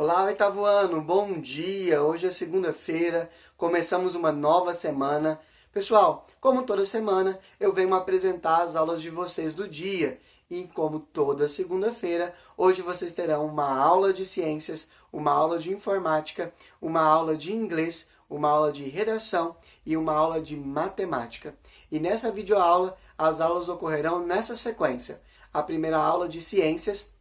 Olá, oitavo ano, bom dia! Hoje é segunda-feira, começamos uma nova semana. Pessoal, como toda semana, eu venho apresentar as aulas de vocês do dia. E como toda segunda-feira, hoje vocês terão uma aula de ciências, uma aula de informática, uma aula de inglês, uma aula de redação e uma aula de matemática. E nessa videoaula, as aulas ocorrerão nessa sequência. A primeira aula de ciências,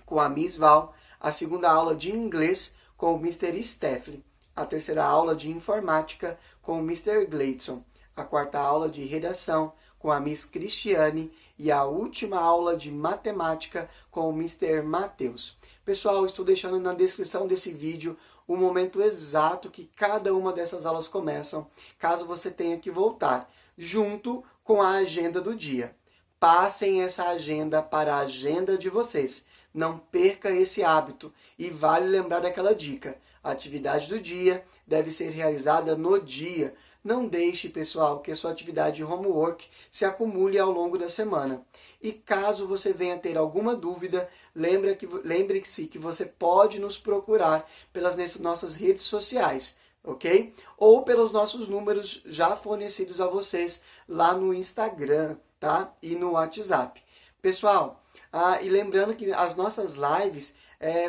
com a Miss Val, a segunda aula de inglês com o Mr. Steffley, a terceira aula de informática com o Mr. Gleidson, a quarta aula de redação com a Miss Cristiane e a última aula de matemática com o Mr. Matheus. Pessoal, estou deixando na descrição desse vídeo o momento exato que cada uma dessas aulas começam, caso você tenha que voltar, junto com a agenda do dia. Passem essa agenda para a agenda de vocês. Não perca esse hábito e vale lembrar daquela dica. A atividade do dia deve ser realizada no dia. Não deixe, pessoal, que a sua atividade de homework se acumule ao longo da semana. E caso você venha ter alguma dúvida, lembre-se que você pode nos procurar pelas nossas redes sociais, ok? Ou pelos nossos números já fornecidos a vocês lá no Instagram, tá? E no WhatsApp. Pessoal, e lembrando que as nossas lives,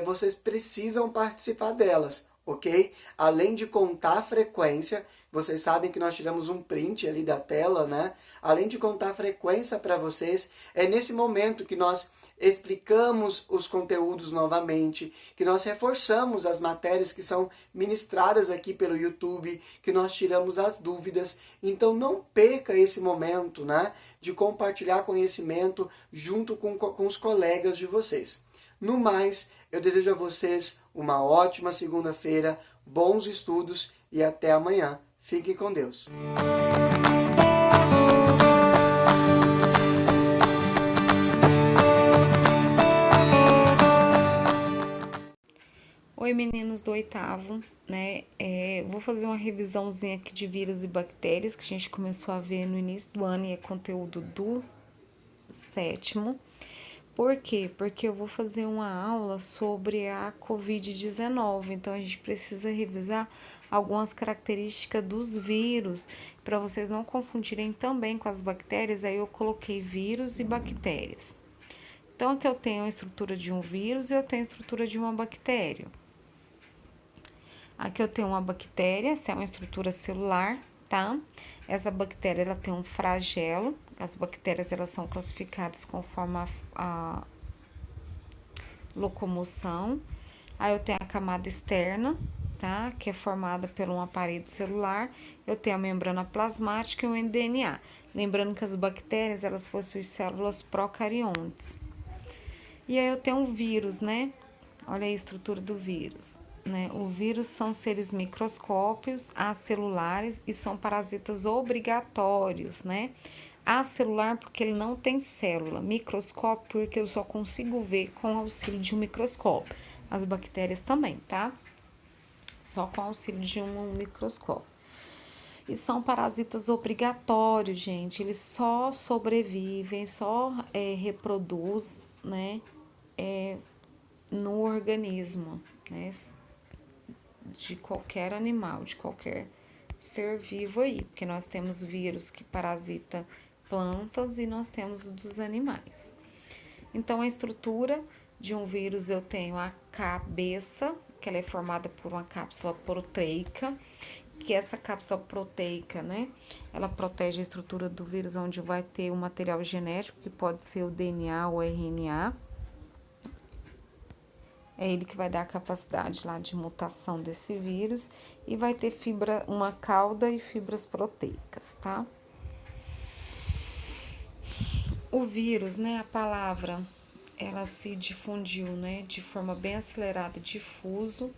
vocês precisam participar delas, ok? Além de contar a frequência, vocês sabem que nós tiramos um print ali da tela, né? Além de contar a frequência para vocês, é nesse momento que nós explicamos os conteúdos novamente, que nós reforçamos as matérias que são ministradas aqui pelo YouTube, que nós tiramos as dúvidas. Então não perca esse momento, né, de compartilhar conhecimento junto com os colegas de vocês. No mais, eu desejo a vocês uma ótima segunda-feira, bons estudos e até amanhã. Fiquem com Deus. Oi, meninos do oitavo, né? Vou fazer uma revisãozinha aqui de vírus e bactérias que a gente começou a ver no início do ano e é conteúdo do sétimo. Por quê? Porque eu vou fazer uma aula sobre a Covid-19, então a gente precisa revisar algumas características dos vírus, para vocês não confundirem também com as bactérias, aí eu coloquei vírus e bactérias. Então aqui eu tenho a estrutura de um vírus e eu tenho a estrutura de uma bactéria. Aqui eu tenho uma bactéria, essa é uma estrutura celular, tá? Essa bactéria, ela tem um flagelo. As bactérias, elas são classificadas conforme a locomoção. Aí eu tenho a camada externa, tá? Que é formada por uma parede celular. Eu tenho a membrana plasmática e o DNA. Lembrando que as bactérias, elas possuem células procariontes. E aí eu tenho um vírus, né? Olha aí a estrutura do vírus. Né? O vírus são seres microscópios, acelulares e são parasitas obrigatórios, né? Acelular porque ele não tem célula, microscópio porque eu só consigo ver com o auxílio de um microscópio. As bactérias também, tá? Só com o auxílio de um microscópio. E são parasitas obrigatórios, gente. Eles só sobrevivem, só reproduz, né? No organismo, né? De qualquer animal, de qualquer ser vivo aí, porque nós temos vírus que parasita plantas e nós temos o dos animais. Então, a estrutura de um vírus, eu tenho a cabeça, que ela é formada por uma cápsula proteica, que essa cápsula proteica, né, ela protege a estrutura do vírus, onde vai ter o material genético, que pode ser o DNA ou RNA. É ele que vai dar a capacidade lá de mutação desse vírus e vai ter uma cauda e fibras proteicas, tá? O vírus, né, a palavra, ela se difundiu, né, de forma bem acelerada, difuso.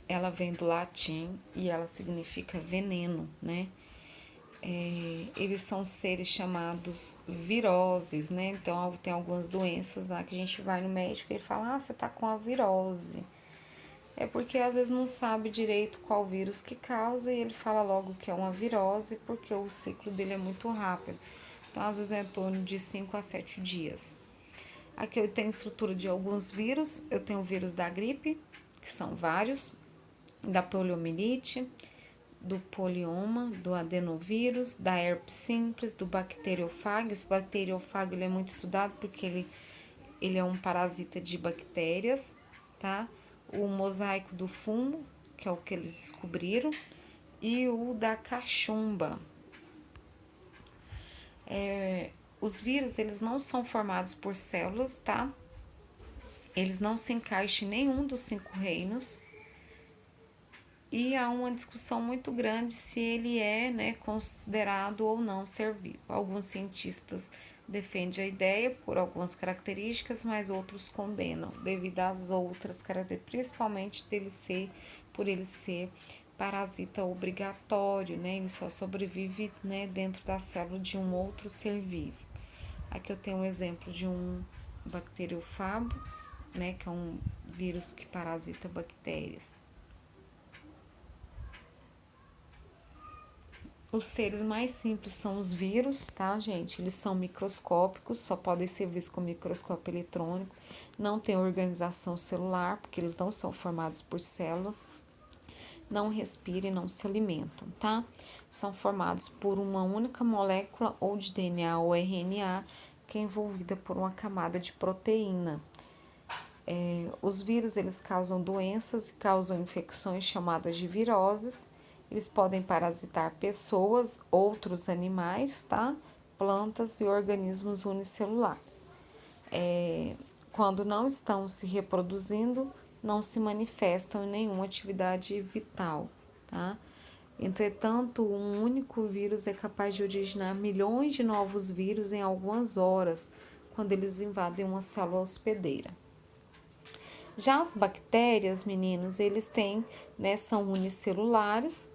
Ela vem do latim e ela significa veneno, né? Eles são seres chamados viroses, né? Então, tem algumas doenças lá que a gente vai no médico e ele fala, você tá com a virose. É porque às vezes não sabe direito qual vírus que causa e ele fala logo que é uma virose porque o ciclo dele é muito rápido. Então, às vezes é em torno de 5 a 7 dias. Aqui eu tenho estrutura de alguns vírus. Eu tenho o vírus da gripe, que são vários, da poliomielite, do polioma, do adenovírus, da herpes simples, do bacteriofage. Esse bacteriofage ele é muito estudado porque ele é um parasita de bactérias, tá? O mosaico do fungo, que é o que eles descobriram, e o da cachumba. Os vírus, eles não são formados por células, tá? Eles não se encaixam em nenhum dos 5 reinos. E há uma discussão muito grande se ele é, né, considerado ou não ser vivo. Alguns cientistas defendem a ideia por algumas características, mas outros condenam devido às outras características, principalmente por ele ser parasita obrigatório, né? Ele só sobrevive, né, dentro da célula de um outro ser vivo. Aqui eu tenho um exemplo de um bacteriofago, né, que é um vírus que parasita bactérias. Os seres mais simples são os vírus, tá, gente? Eles são microscópicos, só podem ser vistos com microscópio eletrônico. Não tem organização celular, porque eles não são formados por célula. Não respiram e não se alimentam, tá? São formados por uma única molécula ou de DNA ou RNA, que é envolvida por uma camada de proteína. Os vírus, eles causam doenças e causam infecções chamadas de viroses. Eles podem parasitar pessoas, outros animais, tá? Plantas e organismos unicelulares. Quando não estão se reproduzindo, não se manifestam em nenhuma atividade vital, tá? Entretanto, um único vírus é capaz de originar milhões de novos vírus em algumas horas, quando eles invadem uma célula hospedeira. Já as bactérias, meninos, eles têm, né, são unicelulares,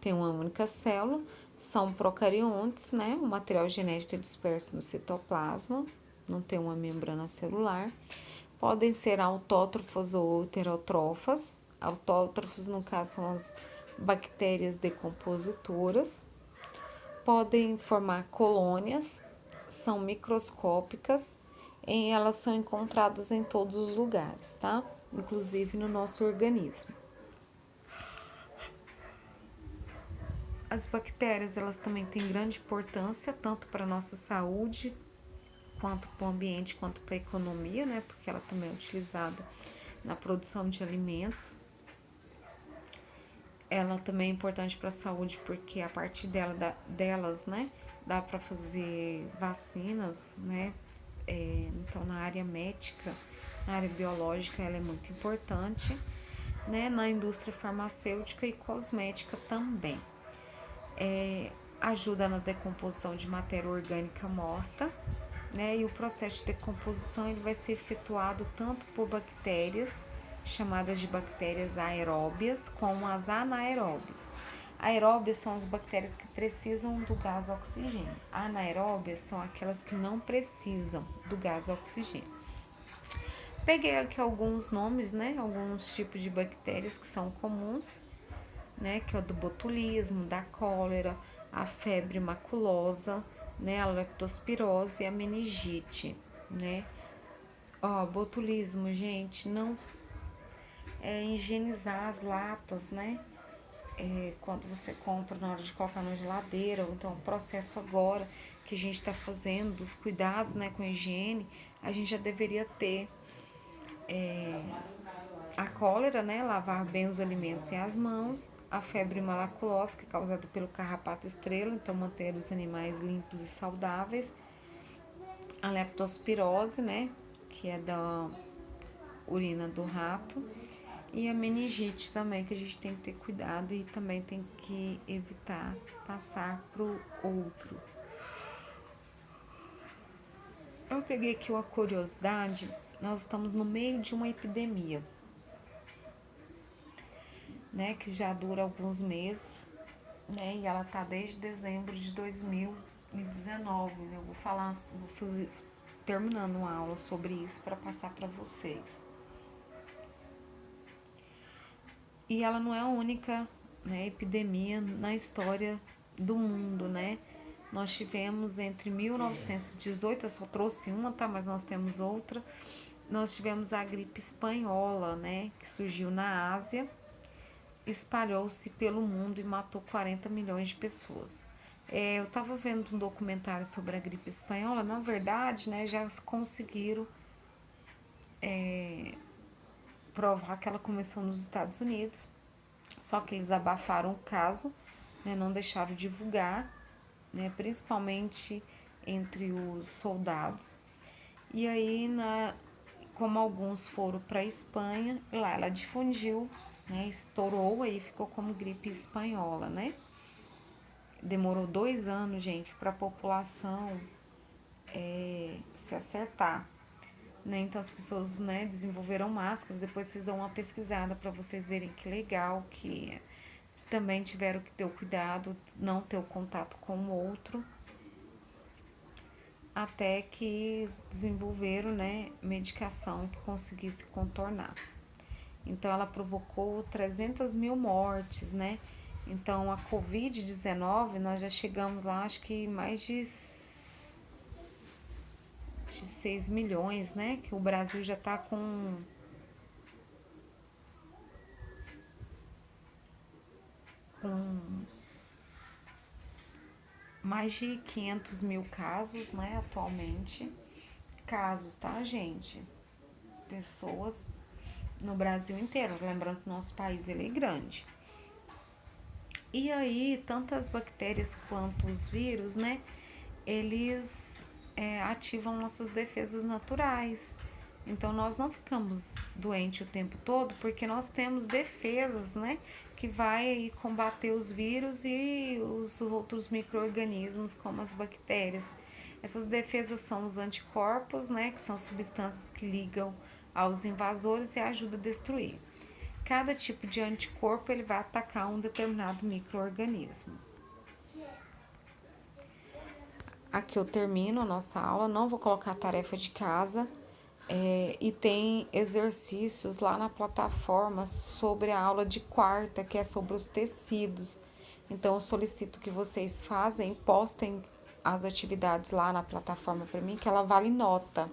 tem uma única célula, são procariontes, né, o material genético é disperso no citoplasma, não tem uma membrana celular. Podem ser autótrofas ou heterótrofas. Autótrofos, no caso, são as bactérias decompositoras. Podem formar colônias, são microscópicas, e elas são encontradas em todos os lugares, tá? Inclusive no nosso organismo. As bactérias, elas também têm grande importância, tanto para a nossa saúde, quanto para o ambiente, quanto para a economia, né? Porque ela também é utilizada na produção de alimentos. Ela também é importante para a saúde porque a partir delas, né, dá para fazer vacinas, né? Então, na área médica, na área biológica, ela é muito importante, né? Na indústria farmacêutica e cosmética também. Ajuda na decomposição de matéria orgânica morta, né? E o processo de decomposição ele vai ser efetuado tanto por bactérias, chamadas de bactérias aeróbias, como as anaeróbias. Aeróbias são as bactérias que precisam do gás oxigênio. Anaeróbias são aquelas que não precisam do gás oxigênio. Peguei aqui alguns nomes, né? Alguns tipos de bactérias que são comuns, né? Que é o do botulismo, da cólera, a febre maculosa, né? A leptospirose e a meningite, né? Botulismo, gente, não higienizar as latas, né? Quando você compra na hora de colocar na geladeira, ou então o processo agora que a gente está fazendo dos cuidados, né, com a higiene, a gente já deveria ter a cólera, né, lavar bem os alimentos e as mãos, a febre maculosa, que é causada pelo carrapato estrela, então manter os animais limpos e saudáveis, a leptospirose, né, que é da urina do rato, e a meningite também, que a gente tem que ter cuidado e também tem que evitar passar pro outro. Eu peguei aqui uma curiosidade, nós estamos no meio de uma epidemia, né, que já dura alguns meses, né, e ela tá desde dezembro de 2019, né, eu vou fazer, terminando uma aula sobre isso para passar para vocês. E ela não é a única, né, epidemia na história do mundo, né? nós tivemos entre 1918, eu só trouxe uma, tá? Mas nós temos outra. Nós tivemos a gripe espanhola, né? Que surgiu na Ásia, espalhou-se pelo mundo e matou 40 milhões de pessoas. Eu estava vendo um documentário sobre a gripe espanhola. Na verdade, né, já conseguiram provar que ela começou nos Estados Unidos, só que eles abafaram o caso, né, não deixaram divulgar, né, principalmente entre os soldados. E aí, como alguns foram para a Espanha, lá ela difundiu, né, estourou, aí ficou como gripe espanhola, né? Demorou 2 anos, gente, para a população se acertar, né? Então as pessoas, né, desenvolveram máscaras. Depois vocês dão uma pesquisada para vocês verem que legal que é. Também tiveram que ter o cuidado, não ter o contato com o outro, até que desenvolveram, né, medicação que conseguisse contornar. Então ela provocou 300 mil mortes, né? Então a Covid-19, nós já chegamos lá, acho que mais de 6 milhões, né? Que o Brasil já tá com mais de 500 mil casos, né? Atualmente. Casos, tá, gente? Pessoas no Brasil inteiro. Lembrando que o nosso país ele é grande. E aí, tantas bactérias quanto os vírus, né? Eles ativam nossas defesas naturais. Então, nós não ficamos doentes o tempo todo, porque nós temos defesas, né? Que vai aí combater os vírus e os outros micro-organismos, como as bactérias. Essas defesas são os anticorpos, né? Que são substâncias que ligam aos invasores e ajudam a destruir. Cada tipo de anticorpo ele vai atacar um determinado micro-organismo. Aqui eu termino a nossa aula, não vou colocar a tarefa de casa, e tem exercícios lá na plataforma sobre a aula de quarta, que é sobre os tecidos. Então eu solicito que vocês postem as atividades lá na plataforma para mim, que ela vale nota,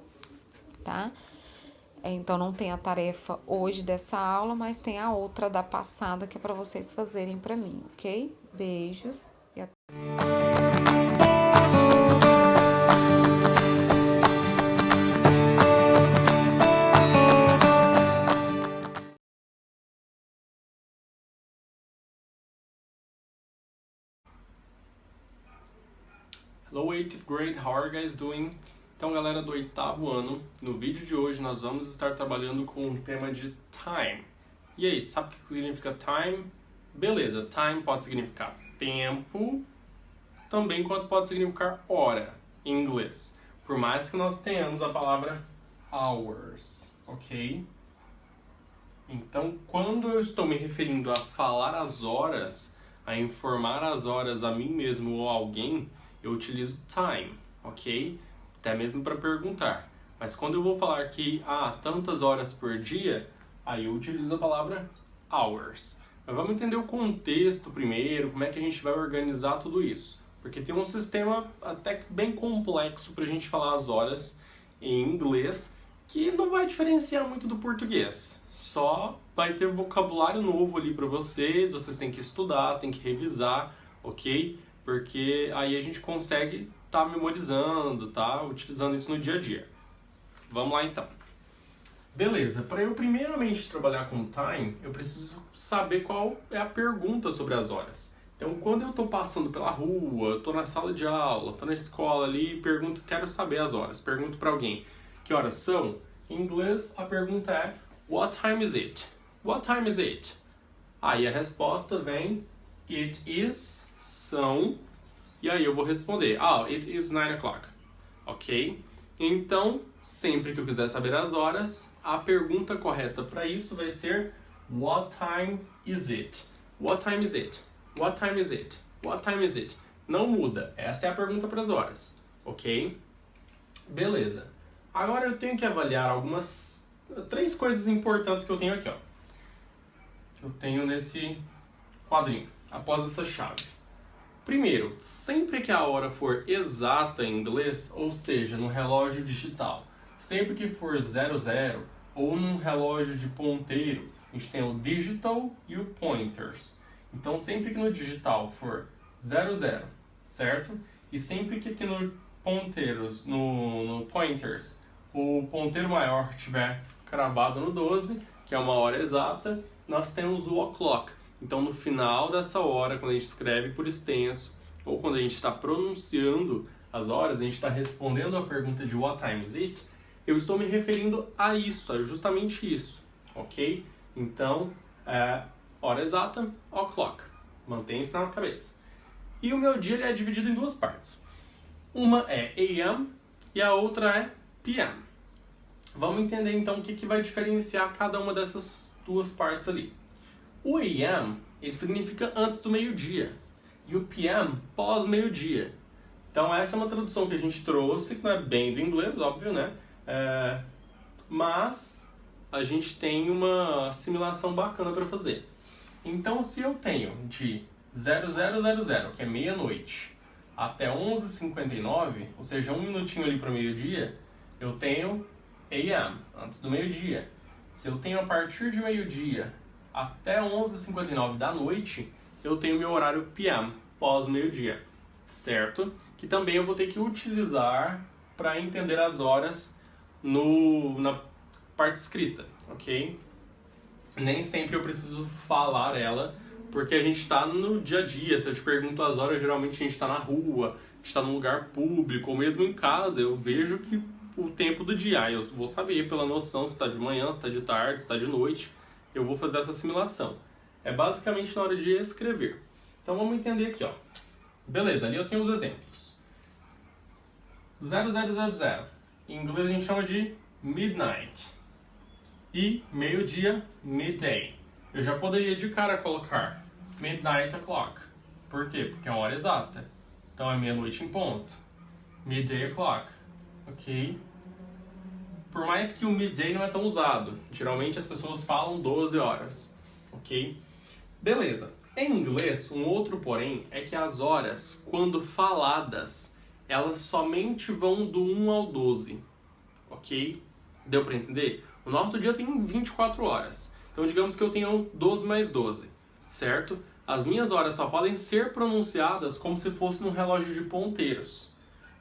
tá? Então não tem a tarefa hoje dessa aula, mas tem a outra da passada que é para vocês fazerem para mim, ok? Beijos e até. Hello 8th grade, how are you guys doing? Então galera do 8º ano, no vídeo de hoje nós vamos estar trabalhando com o tema de time. E aí, sabe o que significa time? Beleza, time pode significar tempo, também quanto pode significar hora, em inglês. Por mais que nós tenhamos a palavra hours, ok? Então, quando eu estou me referindo a falar as horas, a informar as horas a mim mesmo ou a alguém, eu utilizo time, ok? Até mesmo para perguntar. Mas quando eu vou falar que tantas horas por dia, aí eu utilizo a palavra hours. Mas vamos entender o contexto primeiro, como é que a gente vai organizar tudo isso. Porque tem um sistema até bem complexo para a gente falar as horas em inglês, que não vai diferenciar muito do português. Só vai ter vocabulário novo ali para vocês têm que estudar, têm que revisar, ok? Porque aí a gente consegue estar memorizando, tá? Utilizando isso no dia a dia. Vamos lá então. Beleza, para eu primeiramente trabalhar com time, eu preciso saber qual é a pergunta sobre as horas. Então, quando eu estou passando pela rua, estou na sala de aula, estou na escola ali, quero saber as horas. Pergunto para alguém, que horas são? Em inglês, a pergunta é, what time is it? What time is it? Aí a resposta vem, it is, são, e aí eu vou responder, it is 9 o'clock, ok? Então, sempre que eu quiser saber as horas, a pergunta correta para isso vai ser, what time is it? What time is it? What time is it? What time is it? Não muda, essa é a pergunta para as horas, ok? Beleza. Agora eu tenho que avaliar 3 coisas importantes que eu tenho aqui, ó. Que eu tenho nesse quadrinho, após essa chave. Primeiro, sempre que a hora for exata em inglês, ou seja, no relógio digital, sempre que for 00 ou num relógio de ponteiro, a gente tem o digital e o pointers. Então, sempre que no digital for 00, certo? E sempre que aqui no ponteiros, no pointers, o ponteiro maior estiver cravado no 12, que é uma hora exata, nós temos o o'clock. Então, no final dessa hora, quando a gente escreve por extenso, ou quando a gente está pronunciando as horas, a gente está respondendo a pergunta de what time is it, eu estou me referindo a isso, a justamente isso, ok? Então, hora exata, o'clock. Mantenha isso na cabeça. E o meu dia ele é dividido em duas partes. Uma é AM e a outra é PM. Vamos entender então o que vai diferenciar cada uma dessas duas partes ali. O AM, ele significa antes do meio-dia. E o PM, pós-meio-dia. Então essa é uma tradução que a gente trouxe, que não é bem do inglês, óbvio, né? Mas a gente tem uma assimilação bacana para fazer. Então se eu tenho de 0000, que é meia-noite, até 11h59, ou seja, um minutinho ali para o meio-dia, eu tenho AM, antes do meio-dia. Se eu tenho a partir de meio-dia até 11h59 da noite, eu tenho meu horário PM, pós-meio-dia, certo? Que também eu vou ter que utilizar para entender as horas na parte escrita, ok? Nem sempre eu preciso falar ela, porque a gente está no dia a dia. Se eu te pergunto as horas, geralmente a gente está na rua, a gente está num lugar público, ou mesmo em casa, eu vejo que o tempo do dia, eu vou saber pela noção se está de manhã, se está de tarde, se está de noite, eu vou fazer essa assimilação. É basicamente na hora de escrever. Então vamos entender aqui, ó. Beleza, ali eu tenho os exemplos. 0000. Em inglês a gente chama de midnight. E meio-dia, midday. Eu já poderia de cara colocar midnight o'clock. Por quê? Porque é uma hora exata. Então é meia-noite em ponto. Midday o'clock. Ok? Por mais que o midday não é tão usado. Geralmente as pessoas falam 12 horas. Ok? Beleza. Em inglês, um outro porém é que as horas, quando faladas, elas somente vão do 1 ao 12. Ok? Deu pra entender? O nosso dia tem 24 horas. Então digamos que eu tenho 12 mais 12. Certo? As minhas horas só podem ser pronunciadas como se fosse num relógio de ponteiros.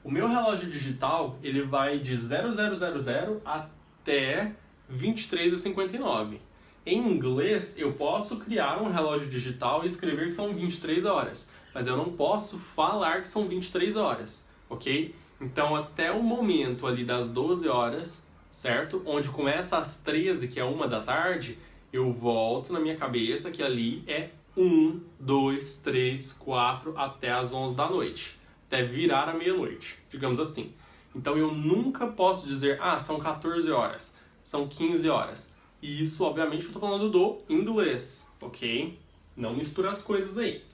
O meu relógio digital, ele vai de 0000 até 23h59. Em inglês, eu posso criar um relógio digital e escrever que são 23 horas, mas eu não posso falar que são 23 horas, ok? Então, até o momento ali das 12 horas, certo? Onde começa às 13, que é 1 da tarde, eu volto na minha cabeça que ali é 1, 2, 3, 4 até as 11 da noite. Até virar a meia-noite, digamos assim. Então eu nunca posso dizer, são 14 horas, são 15 horas. E isso, obviamente, eu estou falando do inglês, ok? Não mistura as coisas aí.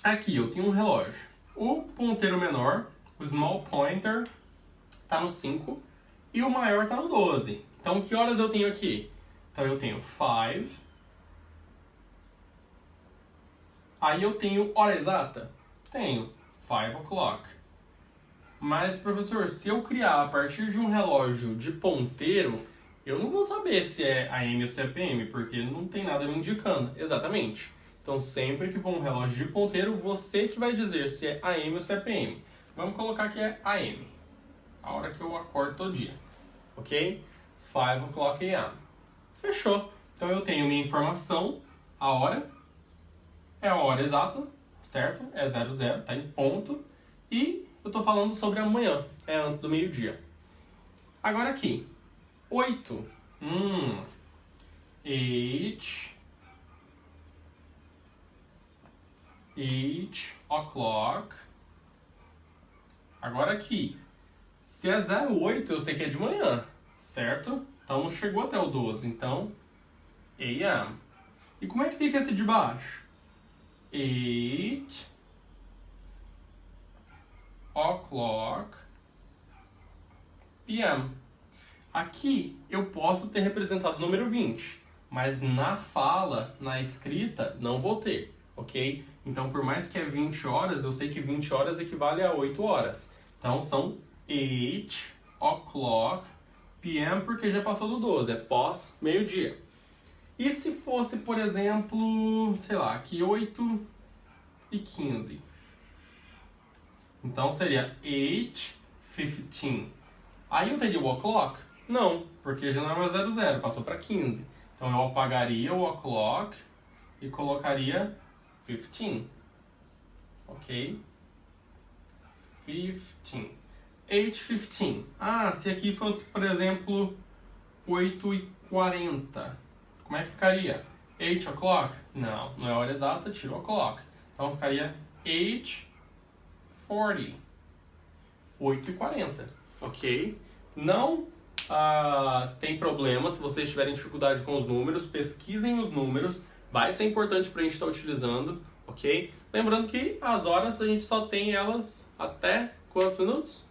Aqui eu tenho um relógio. O ponteiro menor, o small pointer, está no 5 e o maior está no 12. Então que horas eu tenho aqui? Então eu tenho 5. Aí eu tenho hora exata? Tenho. 5 o'clock. Mas, professor, se eu criar a partir de um relógio de ponteiro, eu não vou saber se é AM ou se é PM, porque não tem nada me indicando. Exatamente. Então, sempre que for um relógio de ponteiro, você que vai dizer se é AM ou se é PM. Vamos colocar que é AM. A hora que eu acordo todo dia. Ok? 5 o'clock AM. Fechou. Então, eu tenho minha informação, a hora, é a hora exata, certo? É 00, tá em ponto. E eu tô falando sobre amanhã, é antes do meio-dia. Agora aqui, 8. 8 o'clock. Agora aqui, se é 08, eu sei que é de manhã, certo? Então não chegou até o 12, então AM. E como é que fica esse de baixo? 8 o'clock PM. Aqui eu posso ter representado o número 20, mas na fala, na escrita, não vou ter. ok? Então, por mais que é 20 horas, eu sei que 20 horas equivale a 8 horas. Então, são 8 o'clock p.m. porque já passou do 12, é pós meio-dia. E se fosse, por exemplo, sei lá, aqui 8h15. Então, seria 8:15. Aí eu teria o o'clock? Não, porque já não é mais 00, passou para 15. Então eu apagaria o o'clock e colocaria 15. Ok? 15. 8:15. Ah, se aqui fosse, por exemplo, 8h40. Como é que ficaria? 8 o'clock? Não, não é a hora exata, tira o o'clock. Então ficaria 8:40. 8h40. Ok? Não tem problema se vocês tiverem dificuldade com os números, pesquisem os números, vai ser importante para a gente estar utilizando, ok? Lembrando que as horas a gente só tem elas até quantos minutos?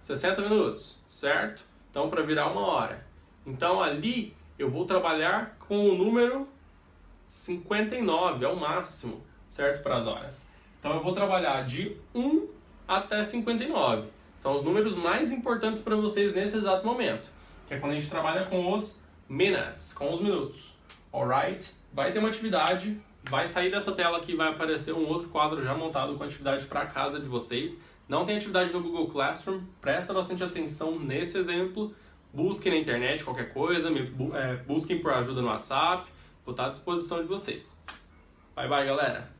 60 minutos, certo? Então, para virar 1 hora. Então, ali eu vou trabalhar com o número 59, é o máximo, certo? Para as horas. Então, eu vou trabalhar de 1 até 59. São os números mais importantes para vocês nesse exato momento, que é quando a gente trabalha com os minutes, com os minutos. Alright? Vai ter uma atividade, vai sair dessa tela aqui, vai aparecer um outro quadro já montado com atividade para casa de vocês. Não tem atividade no Google Classroom, presta bastante atenção nesse exemplo, busquem na internet qualquer coisa, busquem por ajuda no WhatsApp, vou estar à disposição de vocês. Bye bye, galera!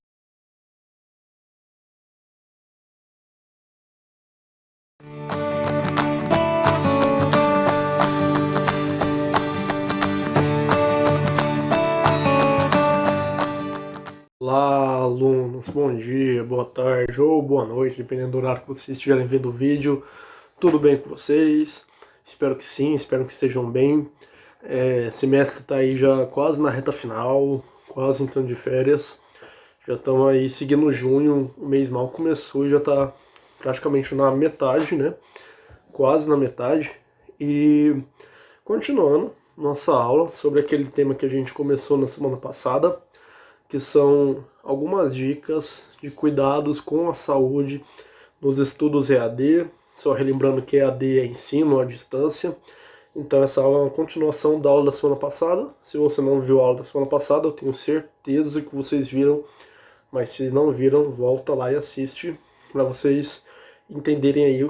Olá, alunos, bom dia, boa tarde ou boa noite, dependendo do horário que vocês estiverem vendo o vídeo. Tudo bem com vocês? Espero que sim, espero que estejam bem. Semestre está aí já quase na reta final, quase entrando de férias. Já estamos aí seguindo junho, o mês mal começou e já está praticamente na metade, né? Quase na metade. E continuando nossa aula sobre aquele tema que a gente começou na semana passada, que são algumas dicas de cuidados com a saúde nos estudos EAD. Só relembrando que EAD é ensino à distância. Então essa aula é uma continuação da aula da semana passada. Se você não viu a aula da semana passada, eu tenho certeza que vocês viram. Mas se não viram, volta lá e assiste para vocês entenderem aí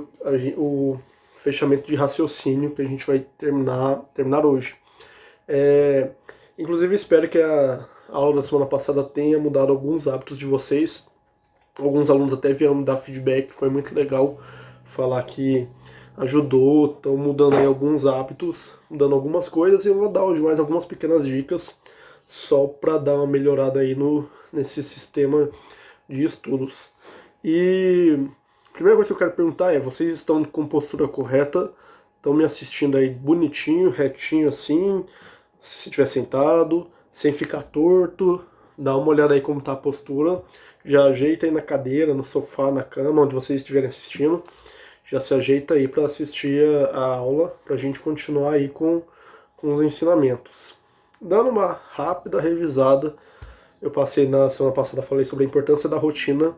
o fechamento de raciocínio que a gente vai terminar hoje. Inclusive espero que a aula da semana passada tenha mudado alguns hábitos de vocês. Alguns alunos até vieram me dar feedback, foi muito legal falar que ajudou, estão mudando aí alguns hábitos, mudando algumas coisas, e eu vou dar hoje mais algumas pequenas dicas só para dar uma melhorada aí nesse sistema de estudos. E a primeira coisa que eu quero perguntar é, vocês estão com postura correta? Estão me assistindo aí bonitinho, retinho assim, se estiver sentado, sem ficar torto? Dá uma olhada aí como está a postura, já ajeita aí na cadeira, no sofá, na cama, onde vocês estiverem assistindo, já se ajeita aí para assistir a aula, para a gente continuar aí com os ensinamentos. Dando uma rápida revisada, eu passei na semana passada, falei sobre a importância da rotina,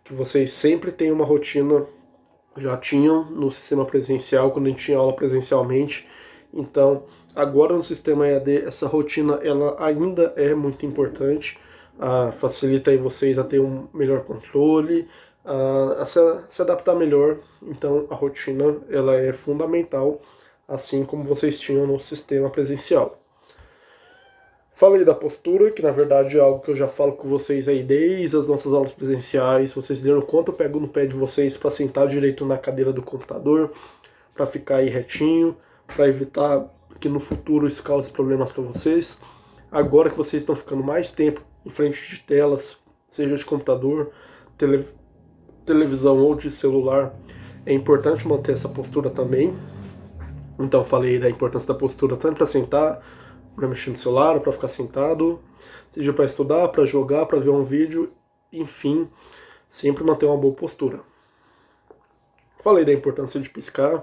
que vocês sempre têm uma rotina, já tinham no sistema presencial, quando a gente tinha aula presencialmente. Então, agora no sistema EAD, essa rotina ela ainda é muito importante, facilita aí vocês a ter um melhor controle, a se adaptar melhor. Então, a rotina ela é fundamental, assim como vocês tinham no sistema presencial. Falei da postura, que na verdade é algo que eu já falo com vocês aí desde as nossas aulas presenciais. Vocês viram o quanto eu pego no pé de vocês para sentar direito na cadeira do computador, para ficar aí retinho, para evitar que no futuro isso cause problemas para vocês. Agora que vocês estão ficando mais tempo em frente de telas, seja de computador, televisão ou de celular, é importante manter essa postura também. Então falei da importância da postura tanto para sentar, para mexer no celular, para ficar sentado, seja para estudar, para jogar, para ver um vídeo, enfim, sempre manter uma boa postura. Falei da importância de piscar,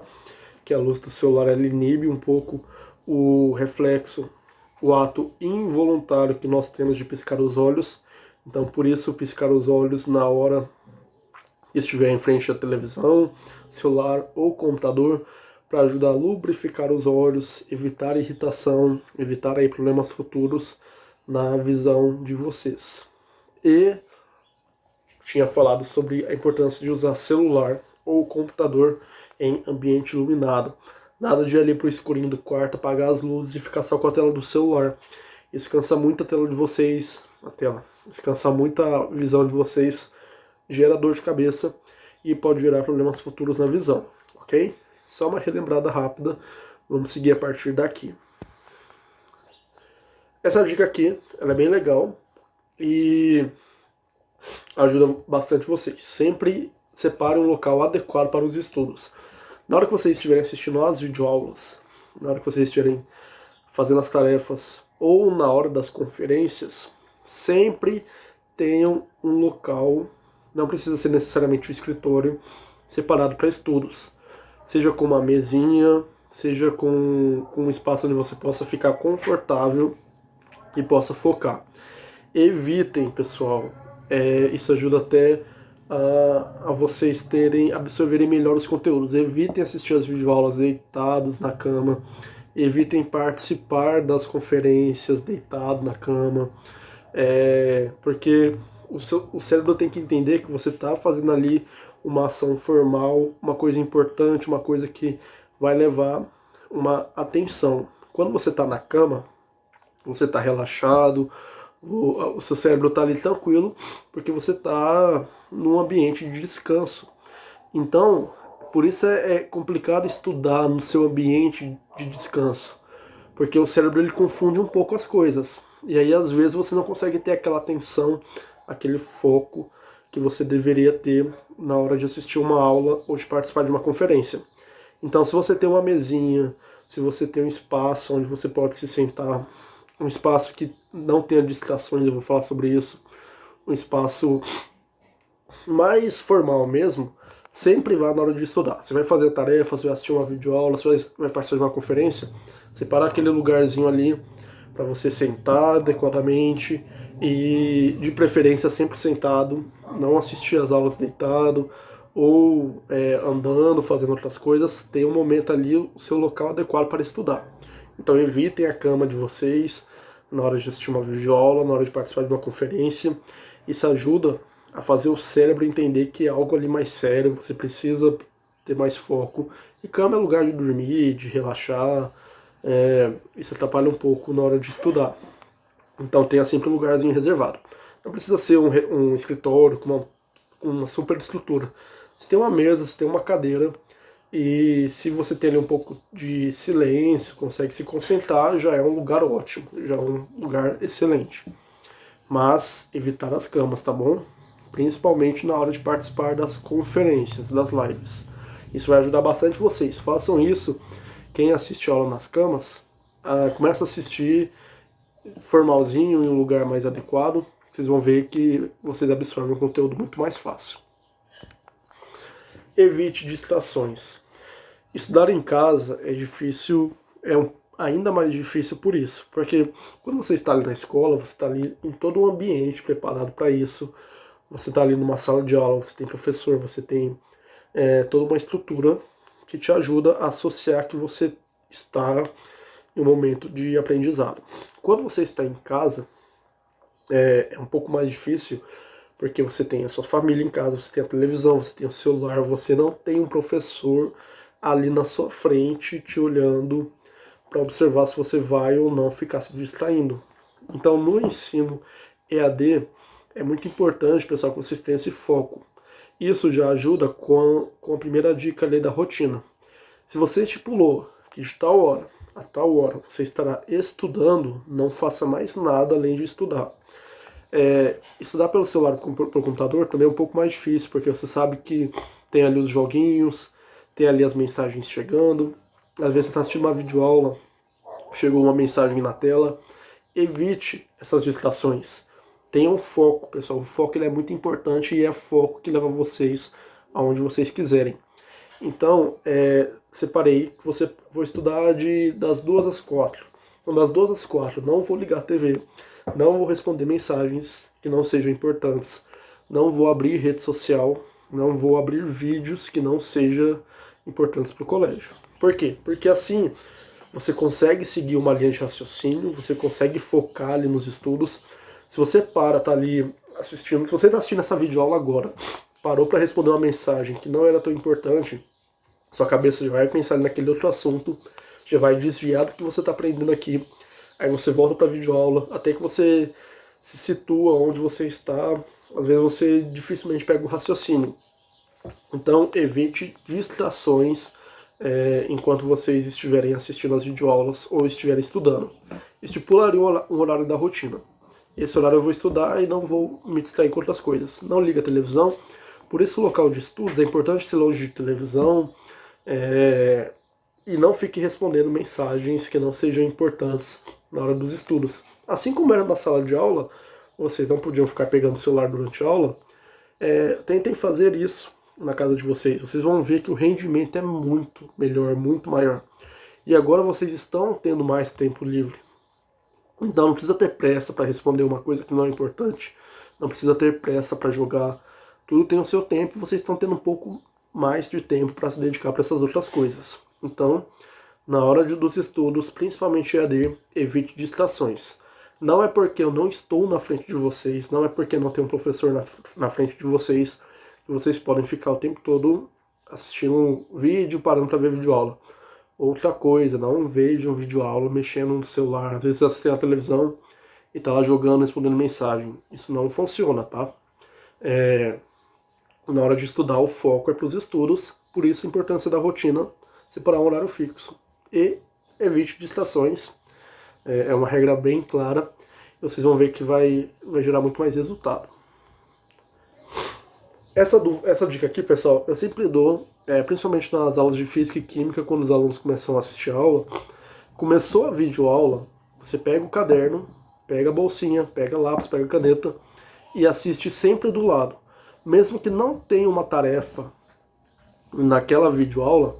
que a luz do celular ela inibe um pouco o reflexo o ato involuntário que nós temos de piscar os olhos. Então, por isso, piscar os olhos na hora que estiver em frente à televisão, celular ou computador, para ajudar a lubrificar os olhos, evitar irritação, evitar aí problemas futuros na visão de vocês. E tinha falado sobre a importância de usar celular ou computador em ambiente iluminado. Nada de ir ali pro escurinho do quarto, apagar as luzes e ficar só com a tela do celular. Isso cansa muito a tela de vocês, Isso cansa muito a visão de vocês, gera dor de cabeça e pode gerar problemas futuros na visão, ok? Só uma relembrada rápida, vamos seguir a partir daqui. Essa dica aqui, ela é bem legal e ajuda bastante vocês. Sempre separe um local adequado para os estudos. Na hora que vocês estiverem assistindo às videoaulas, na hora que vocês estiverem fazendo as tarefas ou na hora das conferências, sempre tenham um local, não precisa ser necessariamente um escritório, separado para estudos. Seja com uma mesinha, seja com um espaço onde você possa ficar confortável e possa focar. Evitem, pessoal, isso ajuda até a vocês absorverem melhor os conteúdos. Evitem assistir as videoaulas deitados na cama, evitem participar das conferências deitado na cama, porque o cérebro tem que entender que você está fazendo ali uma ação formal, uma coisa importante, uma coisa que vai levar uma atenção. Quando você está na cama, você está relaxado, o seu cérebro está ali tranquilo, porque você está num ambiente de descanso. Então, por isso é complicado estudar no seu ambiente de descanso, porque o cérebro ele confunde um pouco as coisas, e aí às vezes você não consegue ter aquela atenção, aquele foco que você deveria ter na hora de assistir uma aula ou de participar de uma conferência. Então, se você tem uma mesinha, se você tem um espaço onde você pode se sentar, um espaço que não tenha distrações, eu vou falar sobre isso, um espaço mais formal mesmo, sempre vá na hora de estudar. Você vai fazer a tarefa, você vai assistir uma videoaula, você vai participar de uma conferência, separar aquele lugarzinho ali para você sentar adequadamente e, de preferência, sempre sentado, não assistir as aulas deitado ou andando, fazendo outras coisas. Tem um momento ali, o seu local adequado para estudar. Então evitem a cama de vocês na hora de assistir uma videoaula, na hora de participar de uma conferência. Isso ajuda a fazer o cérebro entender que é algo ali mais sério, você precisa ter mais foco. E cama é lugar de dormir, de relaxar, isso atrapalha um pouco na hora de estudar. Então tenha sempre um lugarzinho reservado. Não precisa ser um escritório com uma super estrutura. Você tem uma mesa, você tem uma cadeira, e se você tem ali um pouco de silêncio, consegue se concentrar, já é um lugar ótimo, já é um lugar excelente. Mas evitar as camas, tá bom? Principalmente na hora de participar das conferências, das lives. Isso vai ajudar bastante vocês. Façam isso. Quem assiste aula nas camas, começa a assistir formalzinho, em um lugar mais adequado. Vocês vão ver que vocês absorvem o conteúdo muito mais fácil. Evite distrações. Estudar em casa é difícil, ainda mais difícil por isso, porque quando você está ali na escola, você está ali em todo um ambiente preparado para isso, você está ali numa sala de aula, você tem professor, você tem toda uma estrutura que te ajuda a associar que você está em um momento de aprendizado. Quando você está em casa, é um pouco mais difícil, porque você tem a sua família em casa, você tem a televisão, você tem o celular, você não tem um professor ali na sua frente te olhando para observar se você vai ou não ficar se distraindo. Então, no ensino EAD, é muito importante, pessoal, que vocês tenham esse foco. Isso já ajuda com a primeira dica ali da rotina. Se você estipulou que de tal hora a tal hora você estará estudando, não faça mais nada além de estudar. Estudar pelo celular, pelo computador, também é um pouco mais difícil, porque você sabe que tem ali os joguinhos, tem ali as mensagens chegando. Às vezes você está assistindo uma videoaula, chegou uma mensagem na tela. Evite essas distrações. Tenha um foco, pessoal. O foco ele é muito importante e é foco que leva vocês aonde vocês quiserem. Então, separei que você vou estudar das 2 às 4. Então, das 2 às 4, não vou ligar a TV, não vou responder mensagens que não sejam importantes, não vou abrir rede social, não vou abrir vídeos que não sejam importantes para o colégio. Por quê? Porque assim você consegue seguir uma linha de raciocínio, você consegue focar ali nos estudos. Se você tá ali assistindo, se você está assistindo essa videoaula agora, parou para responder uma mensagem que não era tão importante, sua cabeça já vai pensar naquele outro assunto, já vai desviar do que você está aprendendo aqui. Aí você volta para a videoaula, até que você se situa onde você está. Às vezes você dificilmente pega o raciocínio. Então evite distrações enquanto vocês estiverem assistindo as videoaulas ou estiverem estudando. Estipule um horário da rotina. Esse horário eu vou estudar e não vou me distrair com outras coisas. Não liga a televisão. Por isso o local de estudos é importante ser longe de televisão e não fique respondendo mensagens que não sejam importantes na hora dos estudos. Assim como era na sala de aula, vocês não podiam ficar pegando o celular durante a aula, tentem fazer isso na casa de vocês. Vocês vão ver que o rendimento é muito melhor, muito maior. E agora vocês estão tendo mais tempo livre. Então não precisa ter pressa para responder uma coisa que não é importante. Não precisa ter pressa para jogar. Tudo tem o seu tempo e vocês estão tendo um pouco mais de tempo para se dedicar para essas outras coisas. Então, na hora dos estudos, principalmente EAD, evite distrações. Não é porque eu não estou na frente de vocês, não é porque não tem um professor na frente de vocês, que vocês podem ficar o tempo todo assistindo um vídeo, parando para ver videoaula. Outra coisa, não vejam videoaula mexendo no celular. Às vezes você assiste a televisão e tá lá jogando, respondendo mensagem. Isso não funciona, tá? Na hora de estudar, o foco é para os estudos, por isso a importância da rotina, separar um horário fixo. E evite distrações, é uma regra bem clara, vocês vão ver que vai gerar muito mais resultado. Essa dica aqui, pessoal, eu sempre dou, principalmente nas aulas de física e química, quando os alunos começam a assistir a aula. Começou a videoaula, você pega o caderno, pega a bolsinha, pega lápis, pega a caneta e assiste sempre do lado. Mesmo que não tenha uma tarefa naquela videoaula,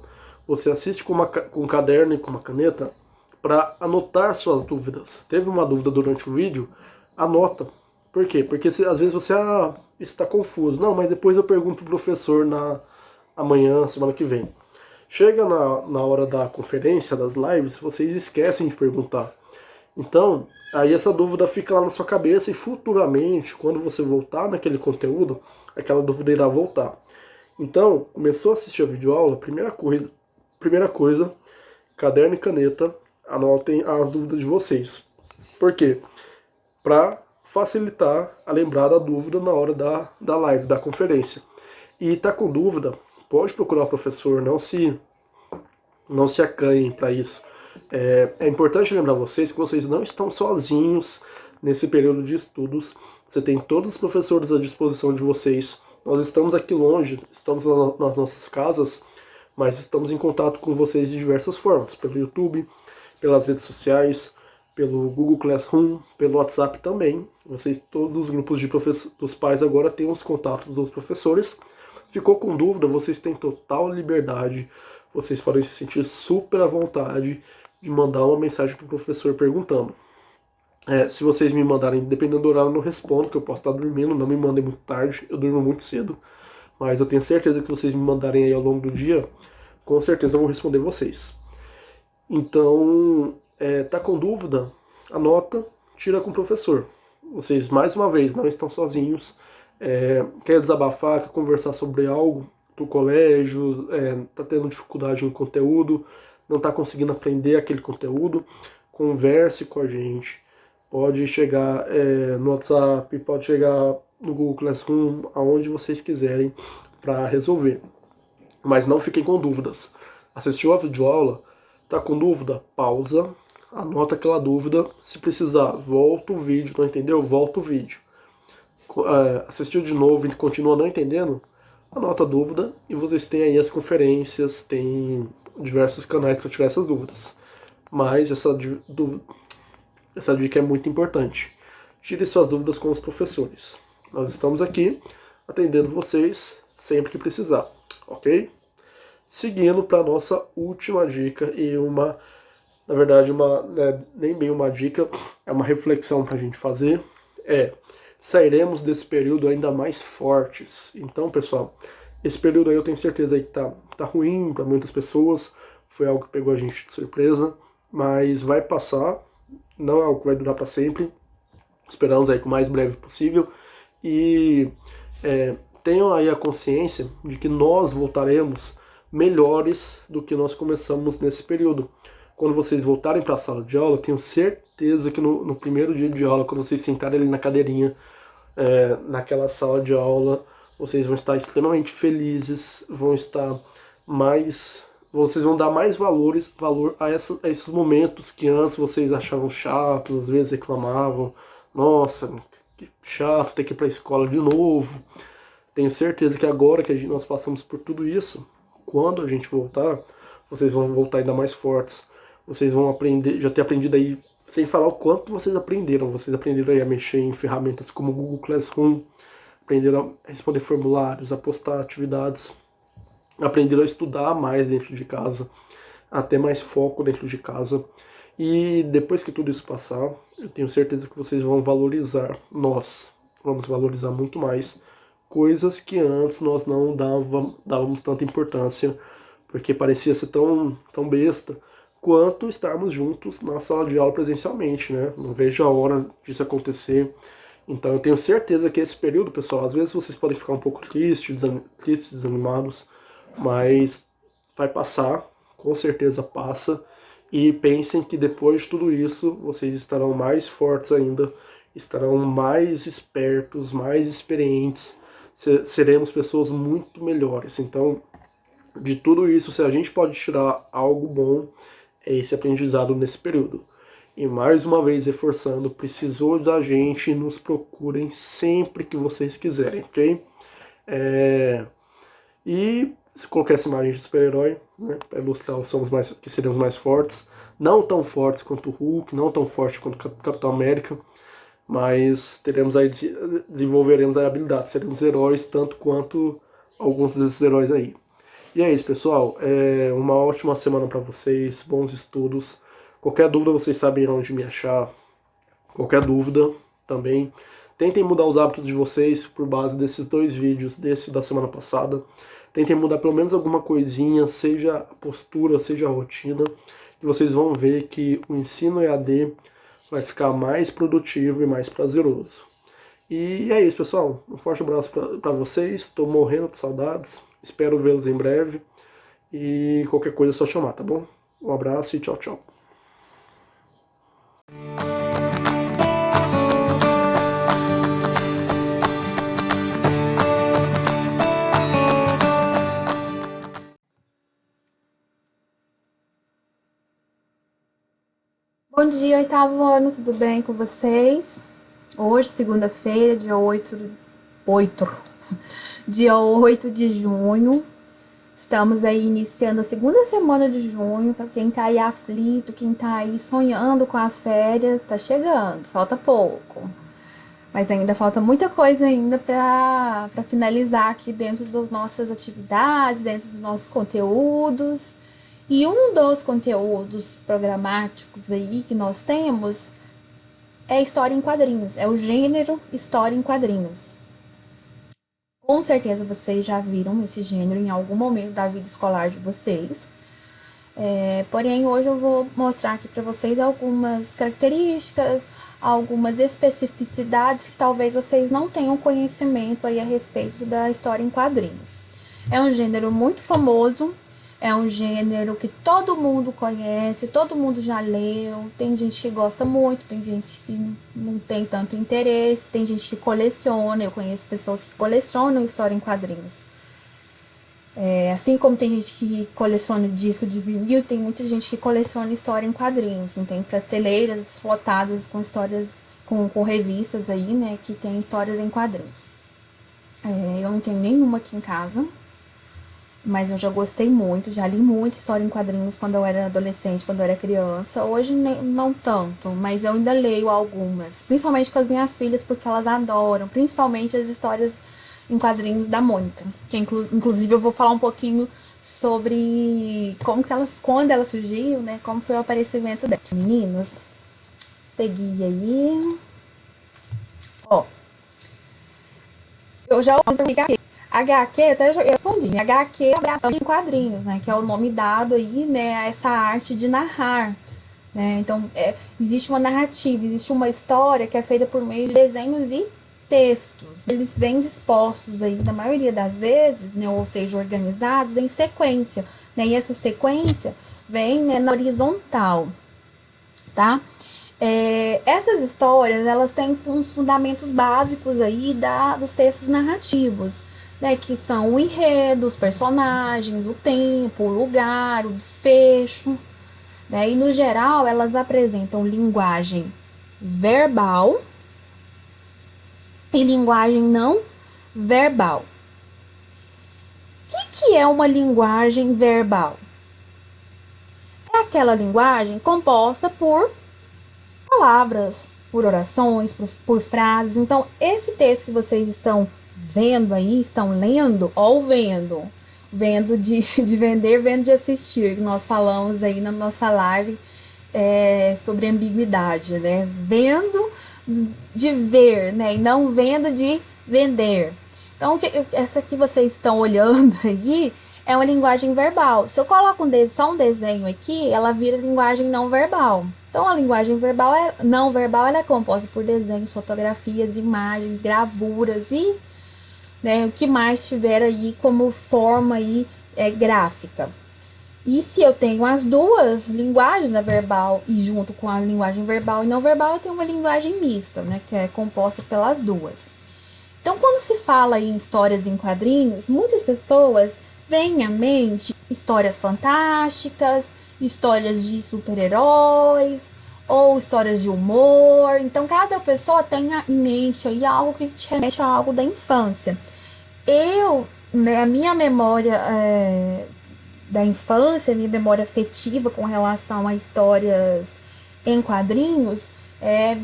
você assiste com um caderno e com uma caneta para anotar suas dúvidas. Teve uma dúvida durante o vídeo? Anota. Por quê? Porque às vezes você está confuso. Não, mas depois eu pergunto pro professor amanhã, semana que vem. Chega na hora da conferência, das lives, vocês esquecem de perguntar. Então, aí essa dúvida fica lá na sua cabeça e futuramente, quando você voltar naquele conteúdo, aquela dúvida irá voltar. Então, começou a assistir a videoaula, primeira coisa, caderno e caneta, anotem as dúvidas de vocês. Por quê? Para facilitar a lembrar da dúvida na hora da live, da conferência. E tá com dúvida, pode procurar o professor, não se acanhem para isso. É importante lembrar vocês que vocês não estão sozinhos nesse período de estudos. Você tem todos os professores à disposição de vocês. Nós estamos aqui longe, estamos nas nossas casas, mas estamos em contato com vocês de diversas formas, pelo YouTube, pelas redes sociais, pelo Google Classroom, pelo WhatsApp também. Todos os grupos dos pais agora têm os contatos dos professores. Ficou com dúvida, vocês têm total liberdade, vocês podem se sentir super à vontade de mandar uma mensagem para o professor perguntando. Se vocês me mandarem, dependendo do horário, eu não respondo, que eu posso estar dormindo, não me mandem muito tarde, eu durmo muito cedo. Mas eu tenho certeza que vocês me mandarem aí ao longo do dia, com certeza eu vou responder vocês. Então, tá com dúvida? Anota, tira com o professor. Vocês, mais uma vez, não estão sozinhos. Quer desabafar, quer conversar sobre algo do colégio, tá tendo dificuldade no conteúdo, não está conseguindo aprender aquele conteúdo, converse com a gente. Pode chegar no WhatsApp, pode chegar no Google Classroom, aonde vocês quiserem para resolver. Mas não fiquem com dúvidas. Assistiu a videoaula, tá com dúvida? Pausa, anota aquela dúvida. Se precisar, volta o vídeo, não entendeu? Volta o vídeo. Assistiu de novo e continua não entendendo? Anota a dúvida e vocês têm aí as conferências, tem diversos canais para tirar essas dúvidas. Mas essa dica é muito importante. Tire suas dúvidas com os professores. Nós estamos aqui atendendo vocês sempre que precisar, ok? Seguindo para a nossa última dica e uma na verdade, nem bem uma dica, é uma reflexão para a gente fazer, sairemos desse período ainda mais fortes. Então, pessoal, esse período aí eu tenho certeza aí que tá ruim para muitas pessoas, foi algo que pegou a gente de surpresa, mas vai passar, não é algo que vai durar para sempre, esperamos aí que o mais breve possível, e tenham aí a consciência de que nós voltaremos melhores do que nós começamos nesse período. Quando vocês voltarem para a sala de aula, eu tenho certeza que no primeiro dia de aula, quando vocês sentarem ali na cadeirinha, naquela sala de aula, vocês vão estar extremamente felizes, vocês vão dar mais valor a esses momentos que antes vocês achavam chatos, às vezes reclamavam, nossa, que chato ter que ir para a escola de novo. Tenho certeza que agora que nós passamos por tudo isso, quando a gente voltar, vocês vão voltar ainda mais fortes. Vocês vão aprender, já ter aprendido aí, sem falar o quanto vocês aprenderam. Vocês aprenderam aí a mexer em ferramentas como o Google Classroom, aprenderam a responder formulários, a postar atividades, aprenderam a estudar mais dentro de casa, a ter mais foco dentro de casa. E depois que tudo isso passar, eu tenho certeza que vocês vão valorizar, nós vamos valorizar muito mais coisas que antes nós não dávamos tanta importância, porque parecia ser tão besta quanto estarmos juntos na sala de aula presencialmente, né? Não vejo a hora disso acontecer. Então eu tenho certeza que esse período, pessoal, às vezes vocês podem ficar um pouco tristes, desanimados, mas vai passar, com certeza passa, e pensem que depois de tudo isso, vocês estarão mais fortes ainda, estarão mais espertos, mais experientes, seremos pessoas muito melhores. Então, de tudo isso, se a gente pode tirar algo bom, é esse aprendizado nesse período. E mais uma vez reforçando, precisou da gente, nos procurem sempre que vocês quiserem, ok? E se colocar essa imagem de super-herói, né, para ilustrar que seremos mais fortes, não tão fortes quanto o Hulk, não tão fortes quanto o Capitão América, mas desenvolveremos a habilidade, seremos heróis tanto quanto alguns desses heróis aí. E é isso, pessoal. Uma ótima semana para vocês, bons estudos. Qualquer dúvida, vocês sabem onde me achar. Qualquer dúvida também. Tentem mudar os hábitos de vocês por base desses 2 vídeos, desse da semana passada. Tentem mudar pelo menos alguma coisinha, seja a postura, seja a rotina, e vocês vão ver que o ensino EAD vai ficar mais produtivo e mais prazeroso. E é isso, pessoal. Um forte abraço para vocês. Estou morrendo de saudades. Espero vê-los em breve. E qualquer coisa é só chamar, tá bom? Um abraço e tchau, tchau. Bom dia, 8º ano, tudo bem com vocês? Hoje, segunda-feira, dia 8 de junho, estamos aí iniciando a segunda semana de junho. Para quem tá aí aflito, quem tá aí sonhando com as férias, tá chegando, falta pouco. Mas ainda falta muita coisa ainda para finalizar aqui dentro das nossas atividades, dentro dos nossos conteúdos. E um dos conteúdos programáticos aí que nós temos é história em quadrinhos, é o gênero história em quadrinhos. Com certeza vocês já viram esse gênero em algum momento da vida escolar de vocês. Porém, hoje eu vou mostrar aqui para vocês algumas características, algumas especificidades que talvez vocês não tenham conhecimento aí a respeito da história em quadrinhos. É um gênero muito famoso. É um gênero que todo mundo conhece, todo mundo já leu. Tem gente que gosta muito, tem gente que não tem tanto interesse, tem gente que coleciona. Eu conheço pessoas que colecionam história em quadrinhos. Assim como tem gente que coleciona disco de vinil, tem muita gente que coleciona história em quadrinhos. Tem prateleiras lotadas com histórias, com revistas aí, né, que tem histórias em quadrinhos. Eu não tenho nenhuma aqui em casa, mas eu já gostei muito, já li muita história em quadrinhos quando eu era adolescente, quando eu era criança. Hoje não tanto, mas eu ainda leio algumas, principalmente com as minhas filhas, porque elas adoram, principalmente as histórias em quadrinhos da Mônica, que inclusive eu vou falar um pouquinho sobre quando ela surgiu, né? Como foi o aparecimento dela. Meninos, segui aí. Ó, eu já ouvi HQ, até eu respondi, né? HQ é abração em quadrinhos, né? Que é o nome dado aí, né? A essa arte de narrar, né? Então, existe uma narrativa, existe uma história que é feita por meio de desenhos e textos. Eles vêm dispostos aí, na maioria das vezes, né? Ou seja, organizados em sequência, né? E essa sequência vem, né, na horizontal, tá? Essas histórias, elas têm uns fundamentos básicos aí dos textos narrativos, né, que são o enredo, os personagens, o tempo, o lugar, o desfecho, né, e no geral elas apresentam linguagem verbal e linguagem não verbal. O que é uma linguagem verbal? É aquela linguagem composta por palavras, por orações, por frases. Então, esse texto que vocês estão vendo aí, estão lendo ou vendo? Vendo de vender, vendo de assistir, que nós falamos aí na nossa live sobre ambiguidade, né? Vendo de ver, né? E não vendo de vender. Então, essa que vocês estão olhando aí é uma linguagem verbal. Se eu coloco só um desenho aqui, ela vira linguagem não verbal. Então, a linguagem não verbal, ela é composta por desenhos, fotografias, imagens, gravuras e, né, o que mais tiver aí como forma aí, gráfica. E se eu tenho as duas linguagens, a verbal e junto com a linguagem verbal e não verbal, eu tenho uma linguagem mista, né, que é composta pelas duas. Então, quando se fala em histórias em quadrinhos, muitas pessoas veem à mente histórias fantásticas, histórias de super-heróis ou histórias de humor. Então, cada pessoa tem em mente aí algo que te remete a algo da infância. A minha memória da infância, minha memória afetiva com relação a histórias em quadrinhos é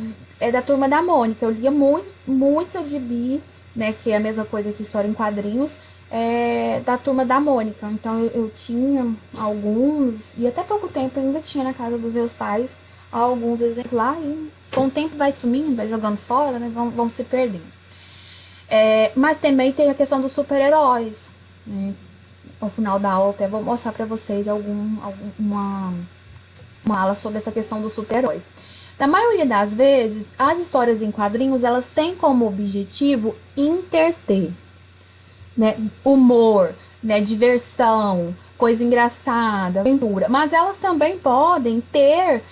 da Turma da Mônica. Eu lia muito seu gibi, né, que é a mesma coisa que história em quadrinhos, da Turma da Mônica. Então eu tinha alguns, e até pouco tempo ainda tinha na casa dos meus pais alguns desenhos lá, e com o tempo vai sumindo, vai jogando fora, né, vão se perdendo. Mas também tem a questão dos super-heróis, né? Ao final da aula até vou mostrar para vocês uma aula sobre essa questão dos super-heróis. Na maioria das vezes, as histórias em quadrinhos, elas têm como objetivo interter, né, humor, né, diversão, coisa engraçada, aventura. Mas elas também podem ter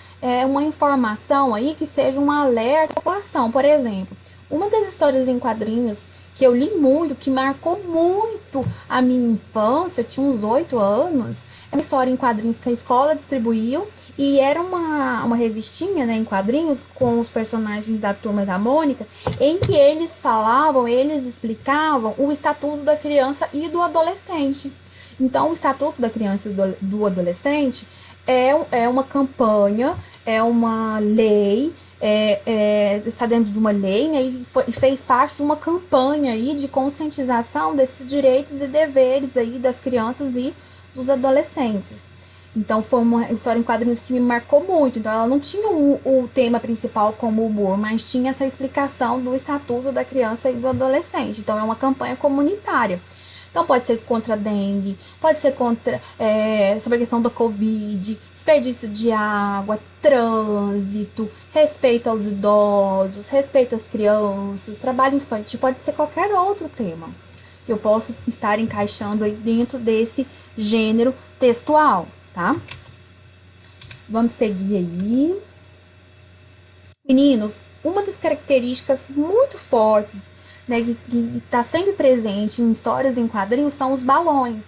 uma informação aí que seja um alerta à população. Por exemplo, uma das histórias em quadrinhos que eu li muito, que marcou muito a minha infância, eu tinha uns 8 anos, é uma história em quadrinhos que a escola distribuiu, e era uma revistinha, né, em quadrinhos com os personagens da Turma da Mônica, em que eles explicavam o Estatuto da Criança e do Adolescente. Então, o Estatuto da Criança e do Adolescente é uma campanha, é uma lei, está dentro de uma lei, né, e fez parte de uma campanha aí de conscientização desses direitos e deveres aí das crianças e dos adolescentes. Então foi uma história em quadrinhos que me marcou muito. Então ela não tinha o tema principal como humor, mas tinha essa explicação do Estatuto da Criança e do Adolescente. Então é uma campanha comunitária. Então pode ser contra a dengue, pode ser sobre a questão da Covid, desperdício de água, trânsito, respeito aos idosos, respeito às crianças, trabalho infantil, pode ser qualquer outro tema que eu posso estar encaixando aí dentro desse gênero textual, tá? Vamos seguir aí. Meninos, uma das características muito fortes, né, que está sempre presente em histórias em quadrinhos são os balões.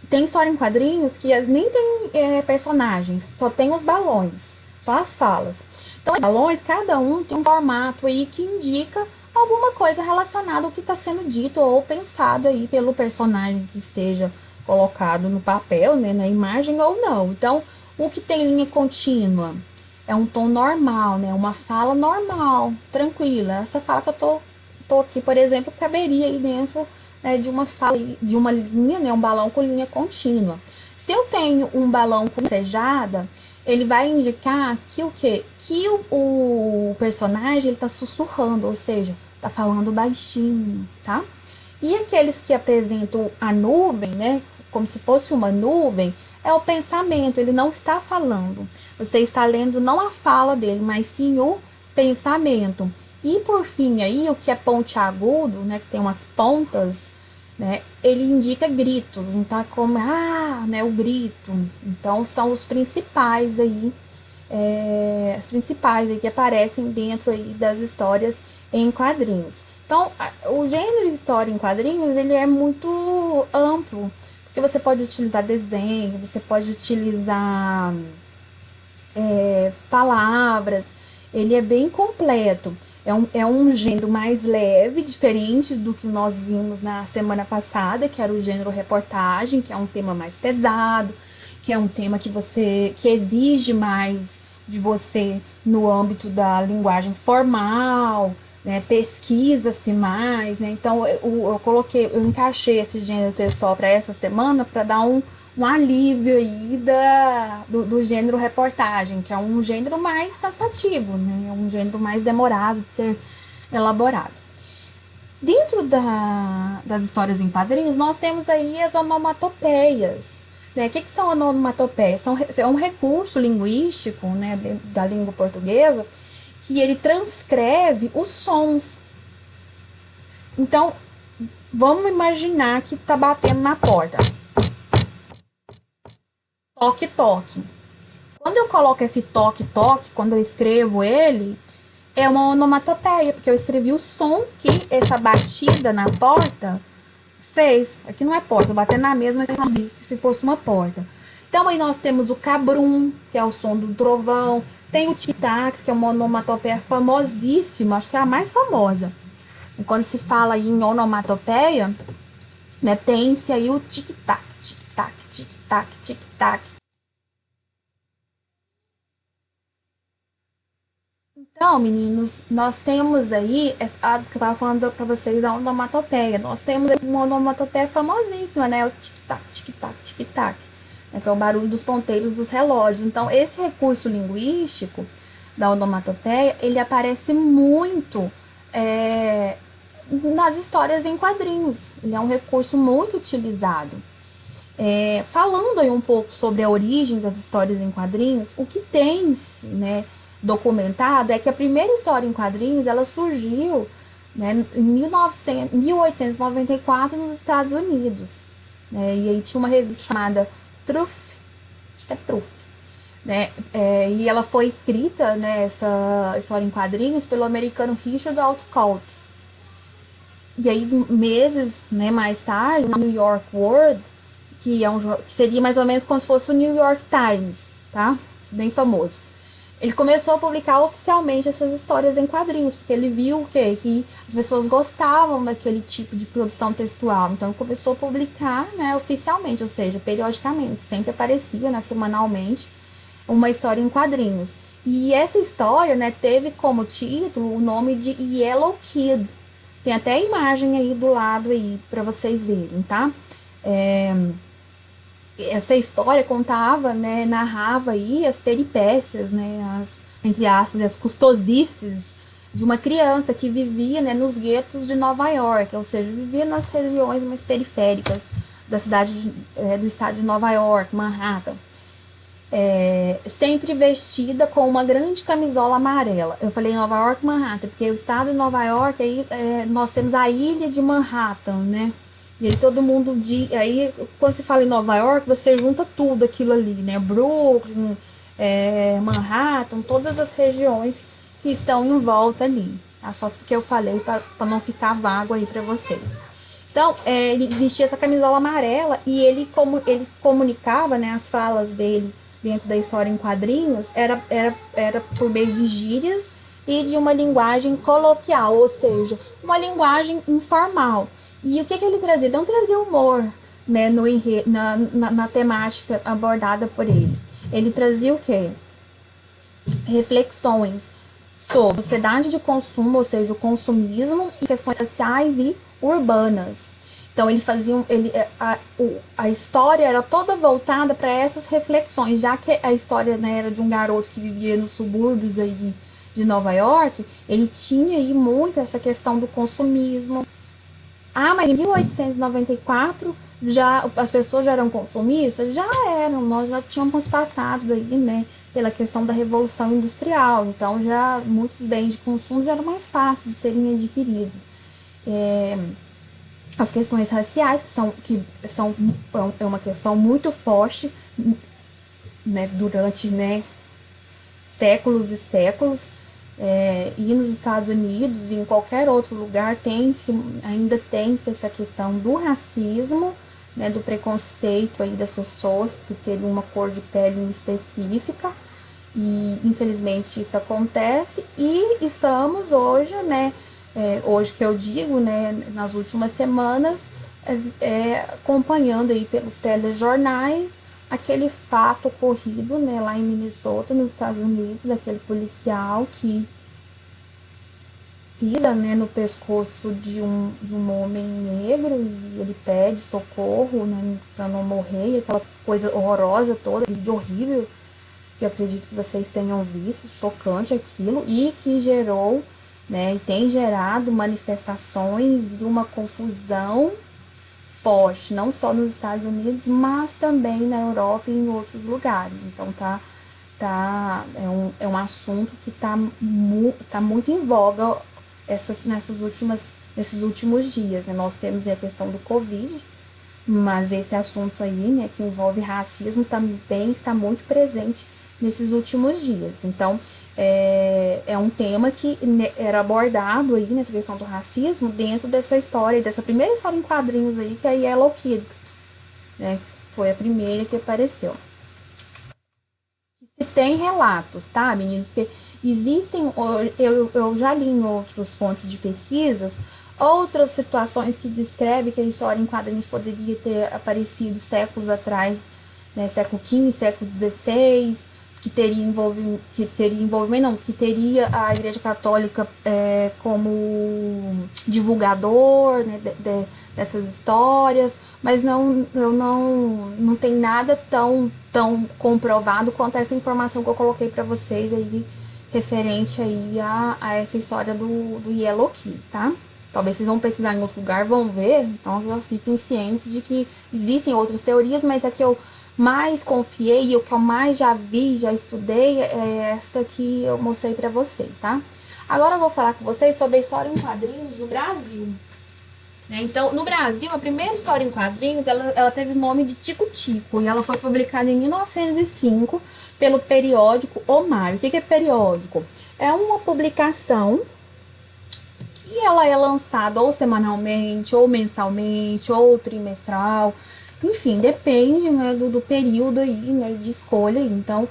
Tem história em quadrinhos que nem tem personagens, só tem os balões, só as falas. Então, os balões, cada um tem um formato aí que indica alguma coisa relacionada ao que está sendo dito ou pensado aí pelo personagem que esteja colocado no papel, né, na imagem ou não. Então, o que tem linha contínua é um tom normal, né, uma fala normal, tranquila. Essa fala que eu tô aqui, por exemplo, caberia aí dentro né, de uma fala, de uma linha, né, um balão com linha contínua. Se eu tenho um balão com sejada, ele vai indicar que o quê? Que o personagem ele tá sussurrando, ou seja, tá falando baixinho, tá? E aqueles que apresentam a nuvem, né, como se fosse uma nuvem, é o pensamento, ele não está falando. Você está lendo não a fala dele, mas sim o pensamento. E por fim aí, o que é pontiagudo, né, que tem umas pontas, né, ele indica gritos. Então é como, né, o grito. Então são os principais aí, as principais aí que aparecem dentro aí das histórias em quadrinhos. Então, o gênero de história em quadrinhos, ele é muito amplo, porque você pode utilizar desenho, você pode utilizar palavras, ele é bem completo. É um gênero mais leve, diferente do que nós vimos na semana passada, que era o gênero reportagem, que é um tema mais pesado, que é um tema que exige mais de você no âmbito da linguagem formal, né, pesquisa-se mais, né? Então eu encaixei esse gênero textual para essa semana para dar um alívio aí do gênero reportagem, que é um gênero mais cansativo, né? É um gênero mais demorado de ser elaborado. Dentro das histórias em quadrinhos, nós temos aí as onomatopeias. Né? O que são onomatopeias? É um recurso linguístico, né, da língua portuguesa, que ele transcreve os sons. Então, vamos imaginar que tá batendo na porta. Toque, toque. Quando eu coloco esse toque, toque, quando eu escrevo ele, é uma onomatopeia, porque eu escrevi o som que essa batida na porta fez. Aqui não é porta, eu bater na mesa, mas como se fosse uma porta. Então aí nós temos o cabrum, que é o som do trovão. Tem o tic-tac, que é uma onomatopeia famosíssima, acho que é a mais famosa. E quando se fala aí em onomatopeia, né, tem-se aí o tic-tac, tic-tac, tic-tac, tic-tac. Então, meninos, nós temos aí, que eu estava falando para vocês, a onomatopeia. Nós temos uma onomatopeia famosíssima, né? O tic-tac, tic-tac, tic-tac, né? Que é o barulho dos ponteiros dos relógios. Então, esse recurso linguístico da onomatopeia, ele aparece muito nas histórias em quadrinhos. Ele é um recurso muito utilizado. Falando aí um pouco sobre a origem das histórias em quadrinhos, o que tem, né, documentado é que a primeira história em quadrinhos ela surgiu, né, em 1894 nos Estados Unidos, né, e aí tinha uma revista chamada Truth, acho que é Truth, né, e ela foi escrita, né, essa história em quadrinhos pelo americano Richard Outcault. E aí meses, né, mais tarde, o New York World, que seria mais ou menos como se fosse o New York Times, tá? Bem famoso. Ele começou a publicar oficialmente essas histórias em quadrinhos, porque ele viu que as pessoas gostavam daquele tipo de produção textual. Então, ele começou a publicar, né, oficialmente, ou seja, periodicamente. Sempre aparecia, né, semanalmente, uma história em quadrinhos. E essa história, né, teve como título o nome de Yellow Kid. Tem até a imagem aí do lado aí para vocês verem, tá? Essa história contava, né, narrava aí as peripécias, né, entre aspas, as custosices de uma criança que vivia, né, nos guetos de Nova York, ou seja, vivia nas regiões mais periféricas da cidade, do estado de Nova York, Manhattan. Sempre vestida com uma grande camisola amarela. Eu falei Nova York, Manhattan, porque o estado de Nova York, aí nós temos a ilha de Manhattan, né? E aí todo mundo aí quando se fala em Nova York, você junta tudo aquilo ali, né? Brooklyn, Manhattan, todas as regiões que estão em volta ali. Tá? Só porque eu falei para não ficar vago aí para vocês. Então, ele vestia essa camisola amarela e ele comunicava, né, as falas dele dentro da história em quadrinhos, era por meio de gírias e de uma linguagem coloquial, ou seja, uma linguagem informal. E o que ele trazia? Não trazia humor, né, na temática abordada por ele. Ele trazia o quê? Reflexões sobre sociedade de consumo, ou seja, o consumismo, e questões sociais e urbanas. Então ele fazia a história era toda voltada para essas reflexões, já que a história, né, era de um garoto que vivia nos subúrbios aí de Nova York, ele tinha aí muito essa questão do consumismo. Ah, mas em 1894 já as pessoas já eram consumistas? Já eram, nós já tínhamos passado daí, né, pela questão da Revolução Industrial, então já muitos bens de consumo já eram mais fáceis de serem adquiridos. As questões raciais, que são uma questão muito forte, né, durante, né, séculos e séculos, e nos Estados Unidos e em qualquer outro lugar ainda tem-se essa questão do racismo, né, do preconceito aí das pessoas por ter uma cor de pele específica, e infelizmente isso acontece, e estamos hoje, né, hoje que eu digo, né, nas últimas semanas, acompanhando aí pelos telejornais aquele fato ocorrido, né, lá em Minnesota, nos Estados Unidos, daquele policial que pisa, né, no pescoço de um homem negro e ele pede socorro, né, para não morrer, e aquela coisa horrorosa toda, vídeo horrível, que eu acredito que vocês tenham visto, chocante aquilo, e que gerou, né, e tem gerado manifestações e uma confusão forte, não só nos Estados Unidos, mas também na Europa e em outros lugares. Então é um assunto que tá muito em voga nesses últimos dias, né? Nós temos a questão do Covid, mas esse assunto aí, né, que envolve racismo, também está muito presente nesses últimos dias. Então, é um tema que era abordado aí nessa questão do racismo dentro dessa história, dessa primeira história em quadrinhos aí, que é a Yellow Kid, né? Foi a primeira que apareceu. Se tem relatos, tá, meninos? Porque existem, eu já li em outras fontes de pesquisas, outras situações que descrevem que a história em quadrinhos poderia ter aparecido séculos atrás, né, século XV, século XVI, que teria envolvimento, que teria a Igreja Católica como divulgador, né, dessas histórias, mas não tem nada tão comprovado quanto essa informação que eu coloquei para vocês aí, referente aí a essa história do Yellow Kid, tá? Talvez vocês vão pesquisar em outro lugar, vão ver, então já fiquem cientes de que existem outras teorias, mas a que eu mais confiei e o que eu mais já vi, já estudei, é essa que eu mostrei pra vocês, tá? Agora eu vou falar com vocês sobre a história em quadrinhos no Brasil. Né? Então, no Brasil, a primeira história em quadrinhos, ela teve o nome de Tico Tico, e ela foi publicada em 1905 pelo periódico O Mar. O que é periódico? É uma publicação que ela é lançada ou semanalmente, ou mensalmente, ou trimestral. Enfim, depende, né, do período aí, né, de escolha. Então,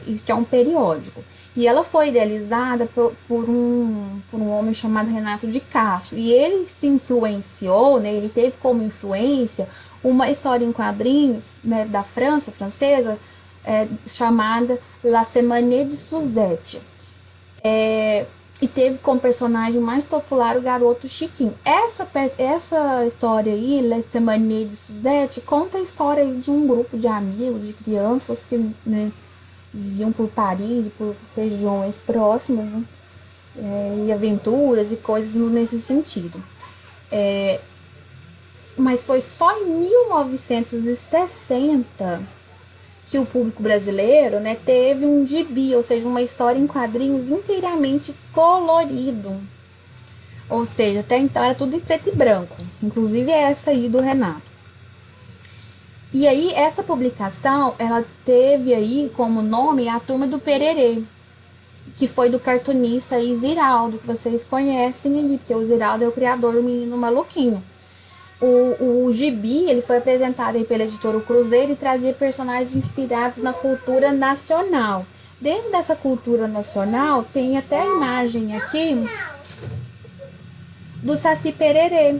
isso que é um periódico. E ela foi idealizada por um homem chamado Renato de Castro. E ele se influenciou, né, ele teve como influência uma história em quadrinhos, né, da França, francesa, chamada La Semaine de Suzette. E teve como personagem mais popular o garoto Chiquinho. Essa história aí, La Semaine de Suzette, conta a história aí de um grupo de amigos, de crianças que, né, viviam por Paris e por regiões próximas, né, e aventuras e coisas nesse sentido. Mas foi só em 1960 que o público brasileiro, né, teve um gibi, ou seja, uma história em quadrinhos inteiramente colorido. Ou seja, até então era tudo em preto e branco, inclusive essa aí do Renato. E aí, essa publicação, ela teve aí como nome A Turma do Pererê, que foi do cartunista aí Ziraldo, que vocês conhecem aí, porque o Ziraldo é o criador do Menino Maluquinho. O gibi, ele foi apresentado aí pela editora O Cruzeiro e trazia personagens inspirados na cultura nacional. Dentro dessa cultura nacional, tem até a imagem aqui do Saci Pererê.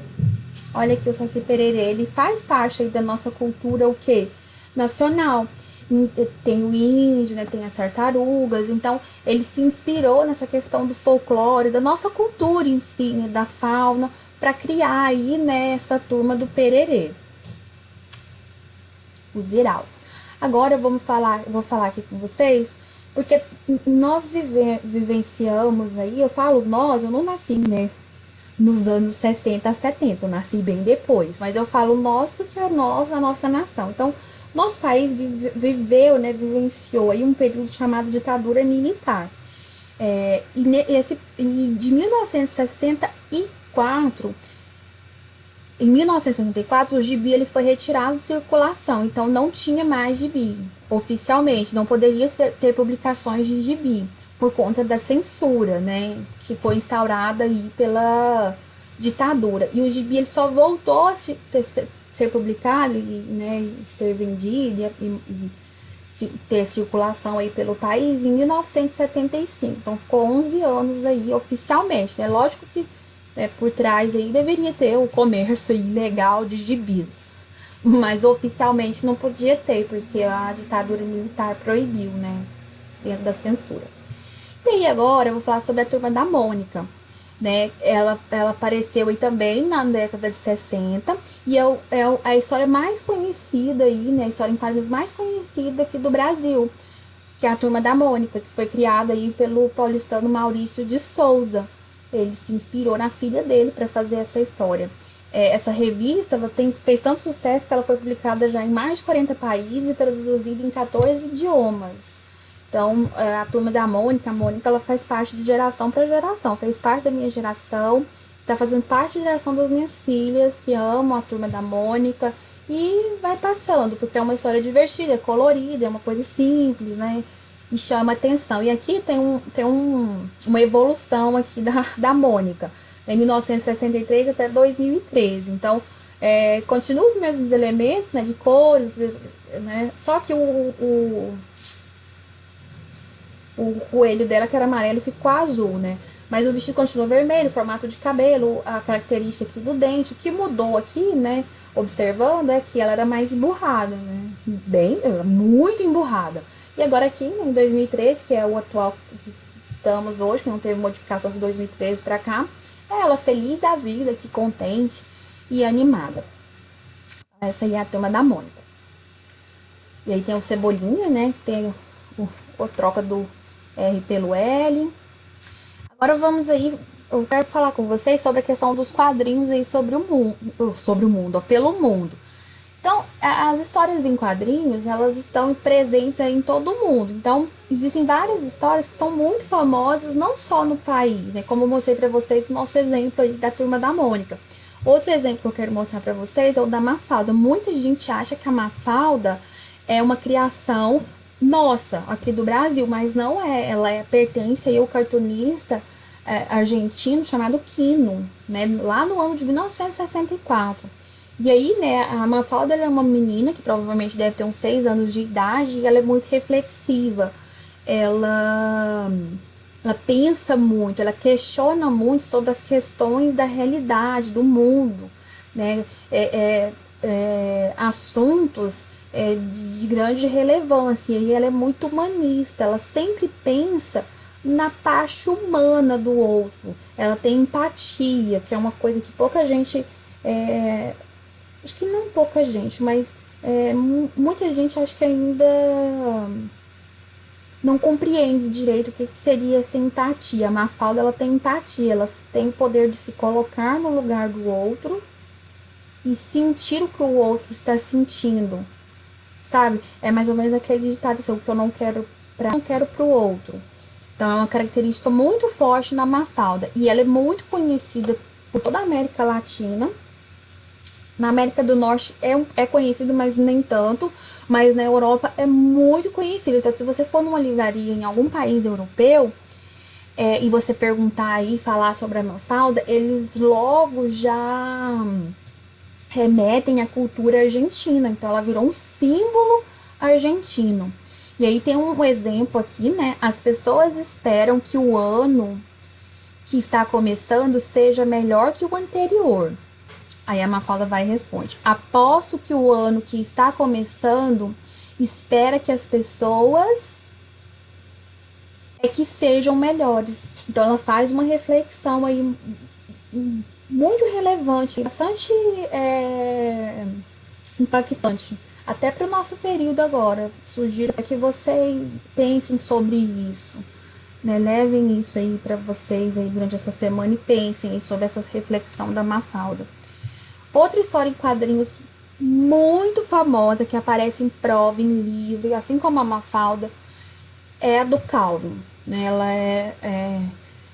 Olha aqui o Saci Pererê, ele faz parte aí da nossa cultura, o quê? Nacional. Tem o índio, né, tem as tartarugas, então ele se inspirou nessa questão do folclore, da nossa cultura em si, né, da fauna, para criar aí, né, essa turma do Pererê, o Zirau. Agora eu vou falar aqui com vocês, porque nós vivenciamos aí, eu falo nós, eu não nasci, né, nos anos 60 a 70, eu nasci bem depois, mas eu falo nós porque é nós, a nossa nação. Então, nosso país viveu, né, vivenciou aí um período chamado ditadura militar. De 1964, em 1964, o gibi ele foi retirado de circulação, então não tinha mais gibi, oficialmente, não poderia ter publicações de gibi, por conta da censura, né, que foi instaurada aí pela ditadura. E o gibi ele só voltou a ser publicado, né, e ser vendido e ter circulação aí pelo país em 1975. Então ficou 11 anos aí oficialmente, né? Lógico que por trás aí deveria ter o comércio ilegal de gibis, mas oficialmente não podia ter, porque a ditadura militar proibiu, né? Dentro da censura. E aí agora eu vou falar sobre a Turma da Mônica, né? Ela apareceu aí também na década de 60 e é a história mais conhecida aí, né? A história em quadrinhos mais conhecida aqui do Brasil, que é a Turma da Mônica, que foi criada aí pelo paulistano Maurício de Souza. Ele se inspirou na filha dele para fazer essa história. Essa revista ela fez tanto sucesso que ela foi publicada já em mais de 40 países e traduzida em 14 idiomas. Então, a Turma da Mônica, a Mônica, ela faz parte de geração para geração. Fez parte da minha geração, está fazendo parte da geração das minhas filhas, que amam a Turma da Mônica. E vai passando, porque é uma história divertida, colorida, é uma coisa simples, né? E chama atenção. E aqui tem uma evolução aqui da Mônica, em 1963 até 2013. Então, continua os mesmos elementos, né, de cores, né? Só que o coelho dela, que era amarelo, ficou azul, né? Mas o vestido continua vermelho, formato de cabelo, a característica aqui do dente. O que mudou aqui, né, observando, é que ela era mais emburrada, né? Muito emburrada. E agora aqui, em 2013, que é o atual que estamos hoje, que não teve modificação de 2013 para cá, é ela feliz da vida, que contente e animada. Essa aí é a Turma da Mônica. E aí tem o Cebolinha, né, que tem a troca do R pelo L. Agora vamos aí, eu quero falar com vocês sobre a questão dos quadrinhos aí pelo mundo. Então, as histórias em quadrinhos, elas estão presentes aí em todo o mundo. Então, existem várias histórias que são muito famosas, não só no país, né? Como eu mostrei para vocês o nosso exemplo aí da Turma da Mônica. Outro exemplo que eu quero mostrar para vocês é o da Mafalda. Muita gente acha que a Mafalda é uma criação nossa, aqui do Brasil, mas não é. Ela pertence aí ao cartunista argentino chamado Quino, né? Lá no ano de 1964. E aí, né, a Mafalda ela é uma menina que provavelmente deve ter uns 6 anos de idade e ela é muito reflexiva. Ela pensa muito, ela questiona muito sobre as questões da realidade, do mundo, né? Assuntos de grande relevância. E ela é muito humanista, ela sempre pensa na parte humana do outro. Ela tem empatia, que é uma coisa que pouca gente... acho que não pouca gente, mas muita gente acho que ainda não compreende direito o que seria essa empatia. A Mafalda, ela tem empatia, ela tem o poder de se colocar no lugar do outro e sentir o que o outro está sentindo, sabe? É mais ou menos aquele ditado assim, o que eu não quero não quero pro outro. Então é uma característica muito forte na Mafalda e ela é muito conhecida por toda a América Latina. Na América do Norte é conhecido, mas nem tanto. Mas na Europa é muito conhecido. Então, se você for numa livraria em algum país europeu e você perguntar aí, falar sobre a Mafalda, eles logo já remetem à cultura argentina. Então, ela virou um símbolo argentino. E aí tem um exemplo aqui, né? As pessoas esperam que o ano que está começando seja melhor que o anterior. Aí a Mafalda vai e responde: aposto que o ano que está começando espera que as pessoas que sejam melhores. Então ela faz uma reflexão aí muito relevante, bastante impactante, até para o nosso período agora. Sugiro que vocês pensem sobre isso, né? Levem isso aí para vocês aí durante essa semana e pensem aí sobre essa reflexão da Mafalda. Outra história em quadrinhos muito famosa que aparece em prova, em livro, assim como a Mafalda, é a do Calvin, né? Ela é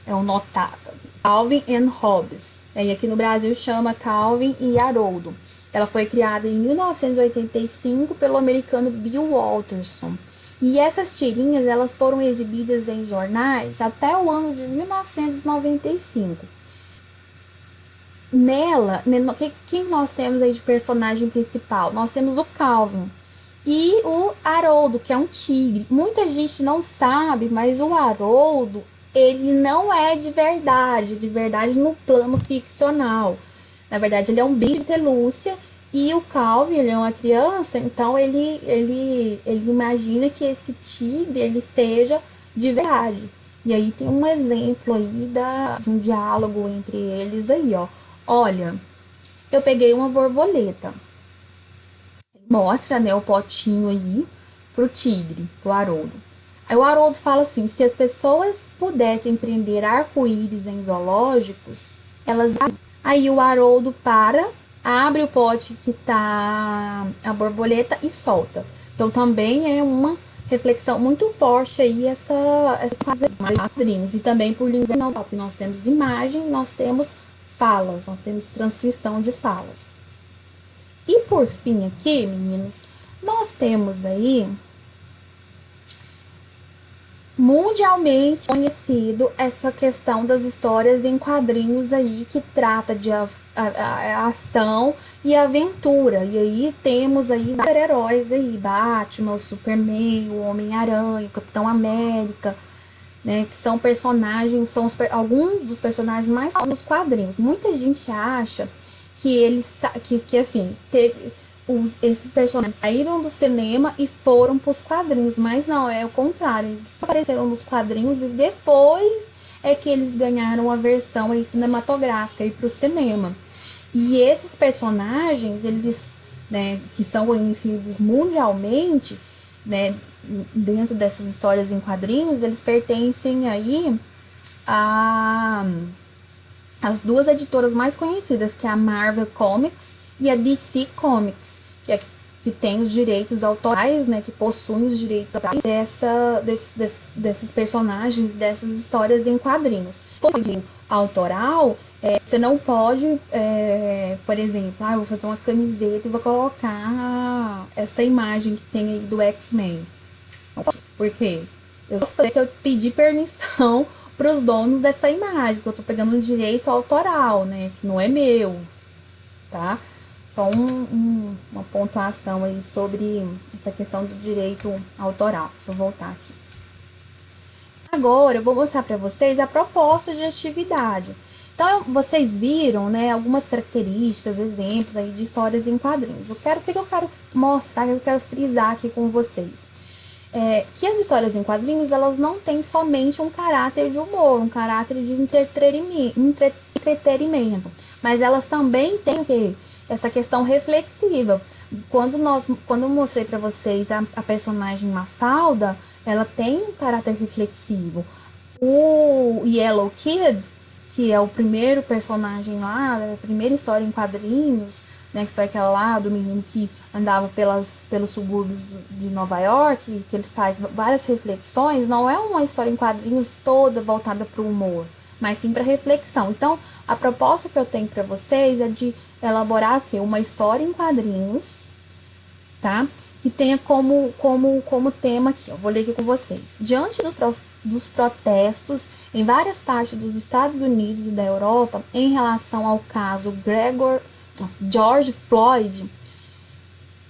o notado Calvin and Hobbes. E aqui no Brasil chama Calvin e Haroldo. Ela foi criada em 1985 pelo americano Bill Watterson. E essas tirinhas elas foram exibidas em jornais até o ano de 1995. Nela, quem nós temos aí de personagem principal? Nós temos o Calvin e o Haroldo, que é um tigre. Muita gente não sabe, mas o Haroldo, ele não é de verdade no plano ficcional. Na verdade, ele é um bicho de pelúcia e o Calvin, ele é uma criança, então ele imagina que esse tigre, ele seja de verdade. E aí tem um exemplo aí de um diálogo entre eles aí, ó. Olha, eu peguei uma borboleta. Mostra, né, o potinho aí pro tigre, pro Haroldo. Aí o Haroldo fala assim, se as pessoas pudessem prender arco-íris em zoológicos, elas... Aí o Haroldo abre o pote que tá a borboleta e solta. Então também é uma reflexão muito forte aí essa quadrinhos. E também por linguagem, nós temos imagem, nós temos falas, nós temos transcrição de falas. E por fim aqui, meninos, nós temos aí mundialmente conhecido essa questão das histórias em quadrinhos aí que trata de ação e aventura. E aí temos aí super-heróis aí, Batman, o Superman, o Homem-Aranha, o Capitão América, né, que são personagens, alguns dos personagens mais nos quadrinhos. Muita gente acha que assim, esses personagens saíram do cinema e foram para os quadrinhos, mas não, é o contrário, eles apareceram nos quadrinhos e depois é que eles ganharam a versão aí cinematográfica e para o cinema. E esses personagens, eles, né, que são conhecidos mundialmente, né, dentro dessas histórias em quadrinhos, eles pertencem aí as duas editoras mais conhecidas, que é a Marvel Comics e a DC Comics, que tem os direitos autorais, né, que possuem os direitos autorais desses personagens, dessas histórias em quadrinhos. Por exemplo, autoral, você não pode, por exemplo, eu vou fazer uma camiseta e vou colocar essa imagem que tem aí do X-Men. Por quê? Se eu pedir permissão para os donos dessa imagem, porque eu tô pegando um direito autoral, né, que não é meu, tá? Só uma pontuação aí sobre essa questão do direito autoral. Deixa eu voltar aqui. Agora eu vou mostrar para vocês a proposta de atividade. Então, vocês viram, né, algumas características, exemplos aí de histórias em quadrinhos. O que eu quero mostrar, o que eu quero frisar aqui com vocês? Que as histórias em quadrinhos, elas não têm somente um caráter de humor, um caráter de entretenimento, mas elas também têm o quê? Essa questão reflexiva. Quando eu mostrei para vocês a personagem Mafalda, ela tem um caráter reflexivo. O Yellow Kid, que é o primeiro personagem lá, a primeira história em quadrinhos, né, que foi aquela lá do menino que andava pelos subúrbios de Nova York, que ele faz várias reflexões, não é uma história em quadrinhos toda voltada para o humor, mas sim para reflexão. Então, a proposta que eu tenho para vocês é de elaborar o quê? Uma história em quadrinhos, tá? Que tenha como tema aqui, eu vou ler aqui com vocês. Diante dos protestos em várias partes dos Estados Unidos e da Europa em relação ao caso George Floyd,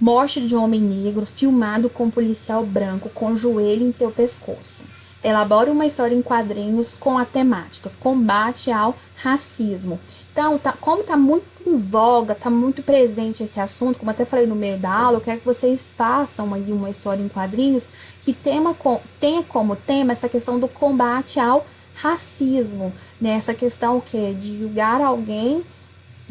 morte de um homem negro filmado com um policial branco com o joelho em seu pescoço. Elabore uma história em quadrinhos com a temática combate ao racismo. Então, como tá muito em voga, tá muito presente esse assunto, como até falei no meio da aula, eu quero que vocês façam aí uma história em quadrinhos que tenha como tema essa questão do combate ao racismo, né? Essa questão que de julgar alguém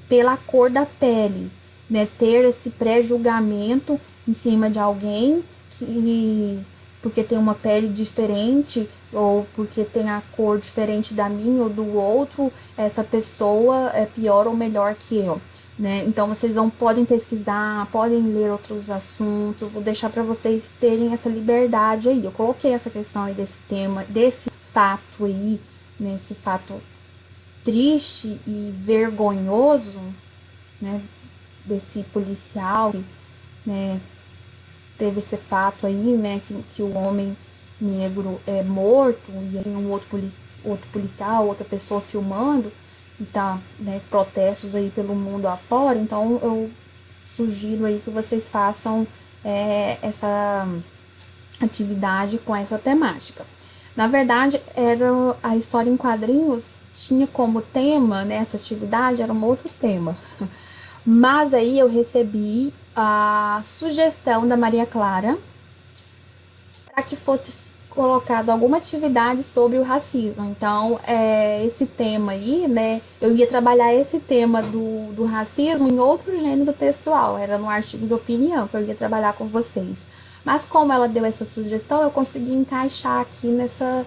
pela cor da pele, né? Ter esse pré-julgamento em cima de alguém que porque tem uma pele diferente ou porque tem a cor diferente da minha ou do outro, essa pessoa é pior ou melhor que eu. Né? Então vocês podem pesquisar, podem ler outros assuntos, eu vou deixar para vocês terem essa liberdade aí. Eu coloquei essa questão aí desse tema, desse fato aí, né? Esse fato triste e vergonhoso, né? Desse policial, né? Teve esse fato aí, né? Que o homem negro é morto e aí outro policial, outra pessoa filmando e tá, né, protestos aí pelo mundo afora. Então eu sugiro aí que vocês façam essa atividade com essa temática. Na verdade, era a história em quadrinhos tinha como tema nessa atividade era um outro tema. Mas aí eu recebi a sugestão da Maria Clara para que fosse colocado alguma atividade sobre o racismo. Então, esse tema aí, né, eu ia trabalhar esse tema do racismo em outro gênero textual, era no artigo de opinião que eu ia trabalhar com vocês. Mas como ela deu essa sugestão, eu consegui encaixar aqui nessa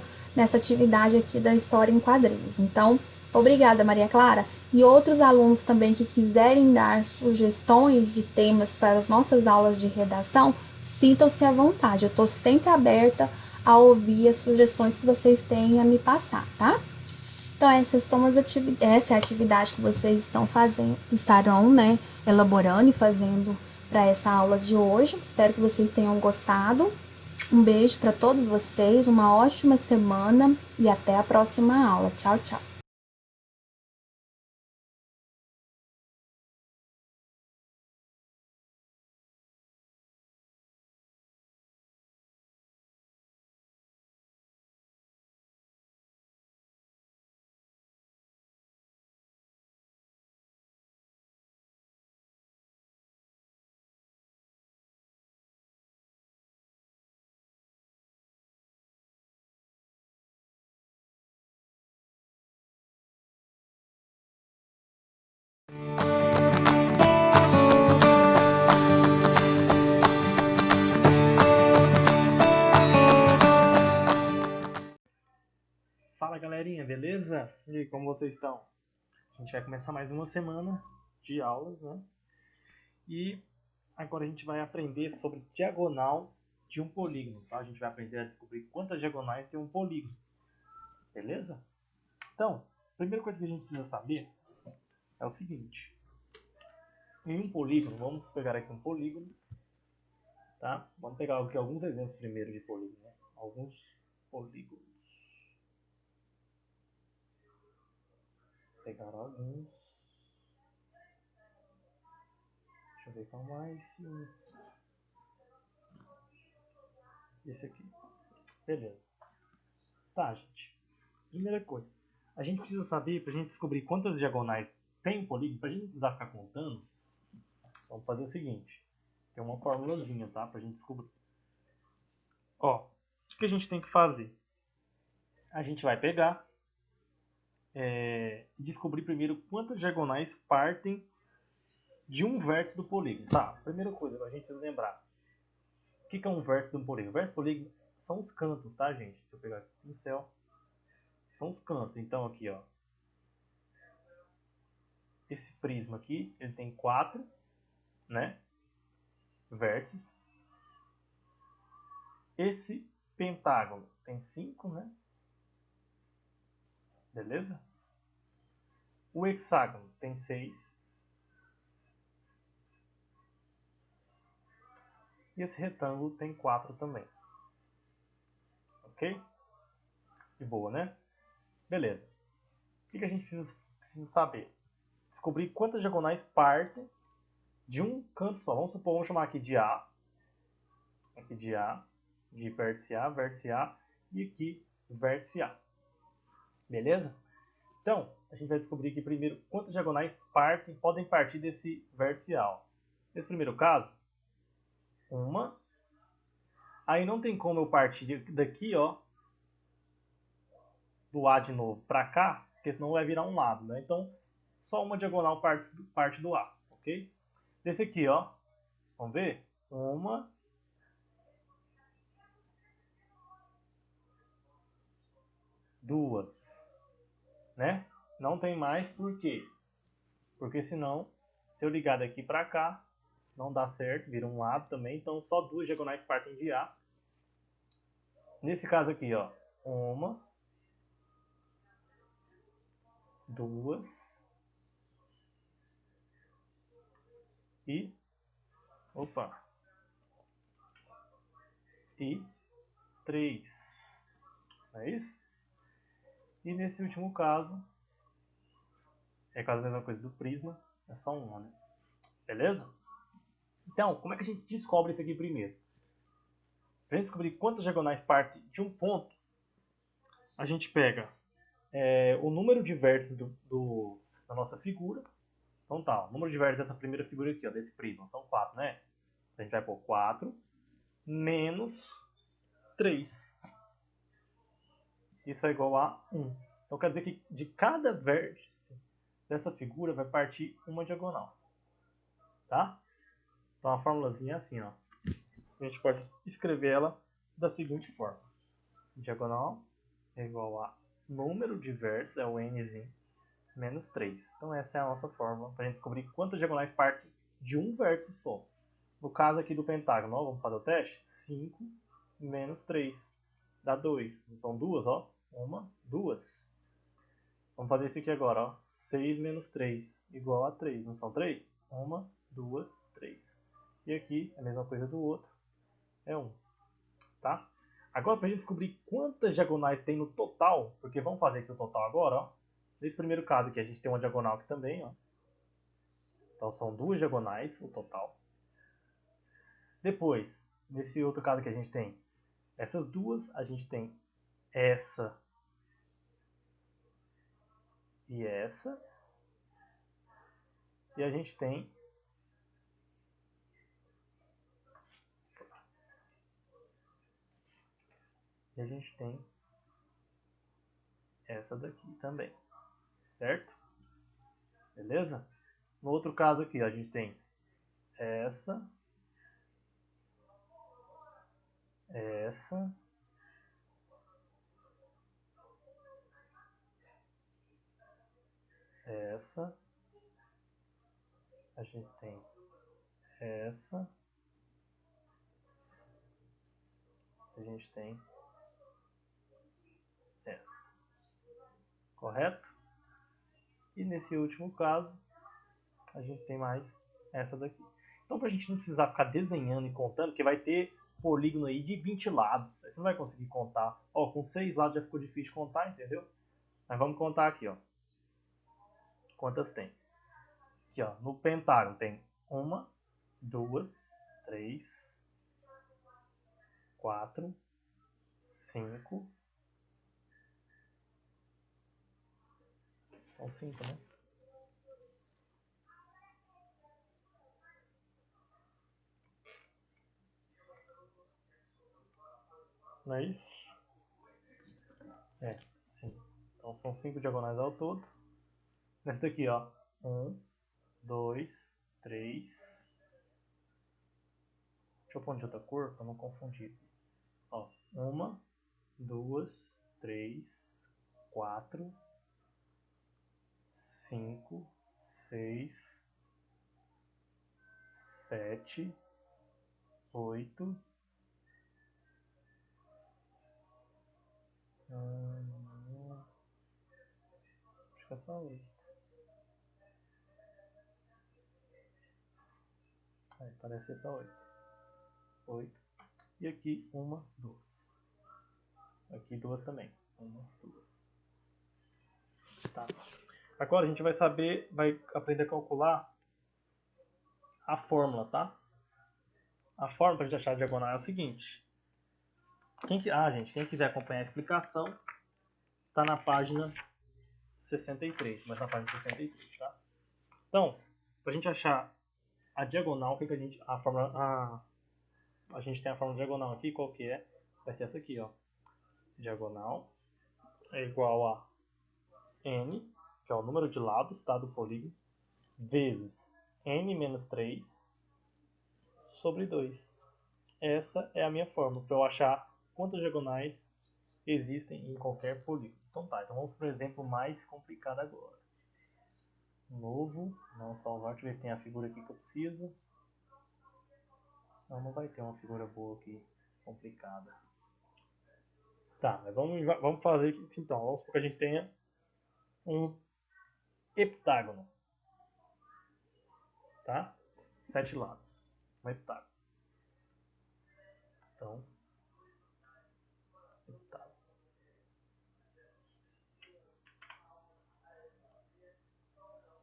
atividade aqui da história em quadrinhos. Então, obrigada, Maria Clara. E outros alunos também que quiserem dar sugestões de temas para as nossas aulas de redação, sintam-se à vontade. Eu estou sempre aberta a ouvir as sugestões que vocês têm a me passar, tá? Então, essa é a atividade que vocês estão fazendo, estarão, né, elaborando e fazendo para essa aula de hoje. Espero que vocês tenham gostado. Um beijo para todos vocês, uma ótima semana e até a próxima aula. Tchau, tchau. Fala galerinha, beleza? E aí, como vocês estão? A gente vai começar mais uma semana de aulas, né? E agora a gente vai aprender sobre diagonal de um polígono, tá? A gente vai aprender a descobrir quantas diagonais tem um polígono, beleza? Então, a primeira coisa que a gente precisa saber é o seguinte. Em um polígono, vamos pegar aqui um polígono, tá? Vamos pegar aqui alguns exemplos primeiro de polígono, né? Alguns polígonos. Pegar alguns. Deixa eu ver qual mais. Esse aqui. Beleza. Tá, gente. Primeira coisa. A gente precisa saber, pra gente descobrir quantas diagonais tem um polígono, pra gente não precisar ficar contando, vamos fazer o seguinte. Tem uma formulazinha, tá? Pra gente descobrir. Ó, o que a gente tem que fazer? A gente vai pegar e descobrir primeiro quantas diagonais partem de um vértice do polígono. Tá, primeira coisa pra gente lembrar. O que é um vértice de um polígono? O vértice do polígono são os cantos, tá, gente? Deixa eu pegar aqui o pincel. São os cantos. Então aqui, ó. Esse prisma aqui, ele tem 4, né? Vértices. Esse pentágono tem 5, né? Beleza? O hexágono tem 6. E esse retângulo tem 4 também. Ok? De boa, né? Beleza. O que a gente precisa saber? Descobrir quantas diagonais partem de um canto só. Vamos supor, vamos chamar aqui de A. Aqui de A. De vértice A e aqui vértice A. Beleza? Então, a gente vai descobrir aqui primeiro quantas diagonais podem partir desse vértice A. Nesse primeiro caso, uma. Aí não tem como eu partir daqui, ó, do A de novo para cá, porque senão vai virar um lado, né? Então, só uma diagonal parte do A, ok? Desse aqui, ó, vamos ver? Uma, duas, né? Não tem mais, por quê? Porque senão, se eu ligar daqui para cá, não dá certo, vira um lado também, então só duas diagonais partem de A. Nesse caso aqui, ó, uma, duas e, opa, e três, não é isso? E nesse último caso, é quase a mesma coisa do prisma, é só uma, né? Beleza? Então, como é que a gente descobre isso aqui primeiro? Para a gente descobrir quantas diagonais partem de um ponto, a gente pega o número de vértices da nossa figura. Então tá, o número de vértices dessa primeira figura aqui, ó, desse prisma, são 4, né? A gente vai pôr 4 menos 3. Isso é igual a 1. Então quer dizer que de cada vértice dessa figura vai partir uma diagonal. Tá? Então a formulazinha é assim, ó. A gente pode escrever ela da seguinte forma. Diagonal é igual a número de vértices, é o nzinho, menos 3. Então essa é a nossa fórmula para a gente descobrir quantas diagonais partem de um vértice só. No caso aqui do pentágono, ó, vamos fazer o teste? 5 menos 3 dá 2. São duas, ó. Uma, duas. Vamos fazer esse aqui agora, ó. 6 menos 3 igual a 3. Não são 3? Uma, duas, 3. E aqui, a mesma coisa do outro, é 1. Tá? Agora, para a gente descobrir quantas diagonais tem no total, porque vamos fazer aqui o total agora, ó. Nesse primeiro caso aqui, a gente tem uma diagonal aqui também, ó. Então, são duas diagonais o total. Depois, nesse outro caso que a gente tem essas duas, a gente tem essa e essa. E a gente tem essa daqui também, certo? Beleza? No outro caso aqui, a gente tem essa, essa, essa, a gente tem essa, a gente tem essa. Correto? E nesse último caso, a gente tem mais essa daqui. Então, para a gente não precisar ficar desenhando e contando, que vai ter polígono aí de 20 lados. Aí você não vai conseguir contar. Ó, com 6 lados já ficou difícil de contar, entendeu? Mas vamos contar aqui, ó. Quantas tem? Aqui, ó, no pentágono tem 1, 2, 3, 4, 5. São 5, né? Não é isso? É, sim. Então são 5 diagonais ao todo. Nesse daqui, ó. 1, 2, 3. Deixa eu pôr de outra cor para não confundir. Ó, 1, 2, 3, 4, 5, 6, 7, 8. Acho que é só 8. Aí, parece ser só 8. 8. E aqui 1, 2. Aqui 2 também. 1, 2. Tá. Agora a gente vai aprender a calcular a fórmula, tá? A fórmula para a gente achar a diagonal é o seguinte. Quem quiser acompanhar a explicação, tá na página 63, mas na página 63, tá? Então, para a gente achar a diagonal, a gente tem a fórmula diagonal aqui, qual que é? Vai ser essa aqui, ó. Diagonal é igual a n, que é o número de lados, tá, do polígono, vezes n menos 3 sobre 2. Essa é a minha fórmula para eu achar quantas diagonais existem em qualquer polígono. Então tá, então vamos para um exemplo mais complicado agora. Novo, não salvar, deixa eu ver se tem a figura aqui que eu preciso. Não vai ter uma figura boa aqui, complicada. Tá, mas vamos fazer isso então. Vamos supor que a gente tenha um heptágono. Tá? 7 lados. Um heptágono. Então, heptágono.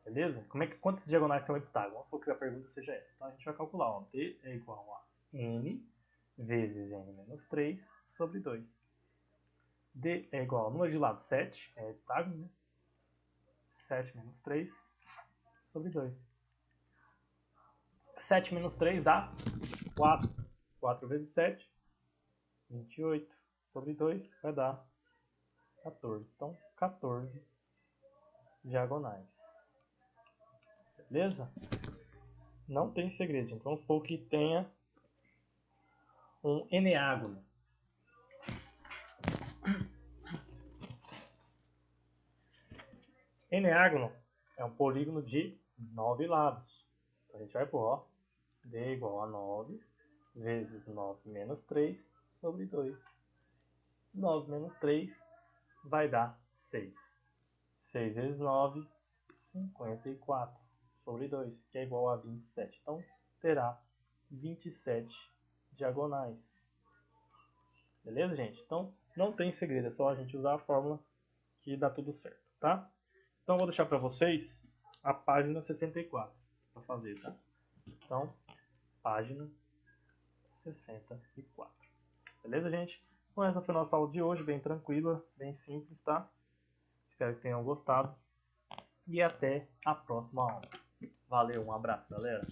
Beleza? Quantas diagonais tem um heptágono? Vamos supor que a pergunta seja essa. Então a gente vai calcular. Ó, D é igual a n vezes n menos 3 sobre 2. D é igual ao número de lado 7, é heptágono, né? 7 menos 3 sobre 2. 7 menos 3 dá 4. 4 vezes 7, 28 sobre 2 vai dar 14. Então, 14 diagonais. Beleza? Não tem segredo, gente. Vamos supor que tenha um eneágono. Eneágono é um polígono de 9 lados. Então a gente vai pôr, ó, D é igual a 9 vezes 9 menos 3 sobre 2. 9 menos 3 vai dar 6. 6 vezes 9, 54 sobre 2, que é igual a 27. Então terá 27 diagonais. Beleza, gente? Então não tem segredo, é só a gente usar a fórmula que dá tudo certo, tá? Então eu vou deixar para vocês a página 64 para fazer, tá? Então, página 64. Beleza, gente? Então essa foi a nossa aula de hoje, bem tranquila, bem simples, tá? Espero que tenham gostado. E até a próxima aula. Valeu, um abraço, galera!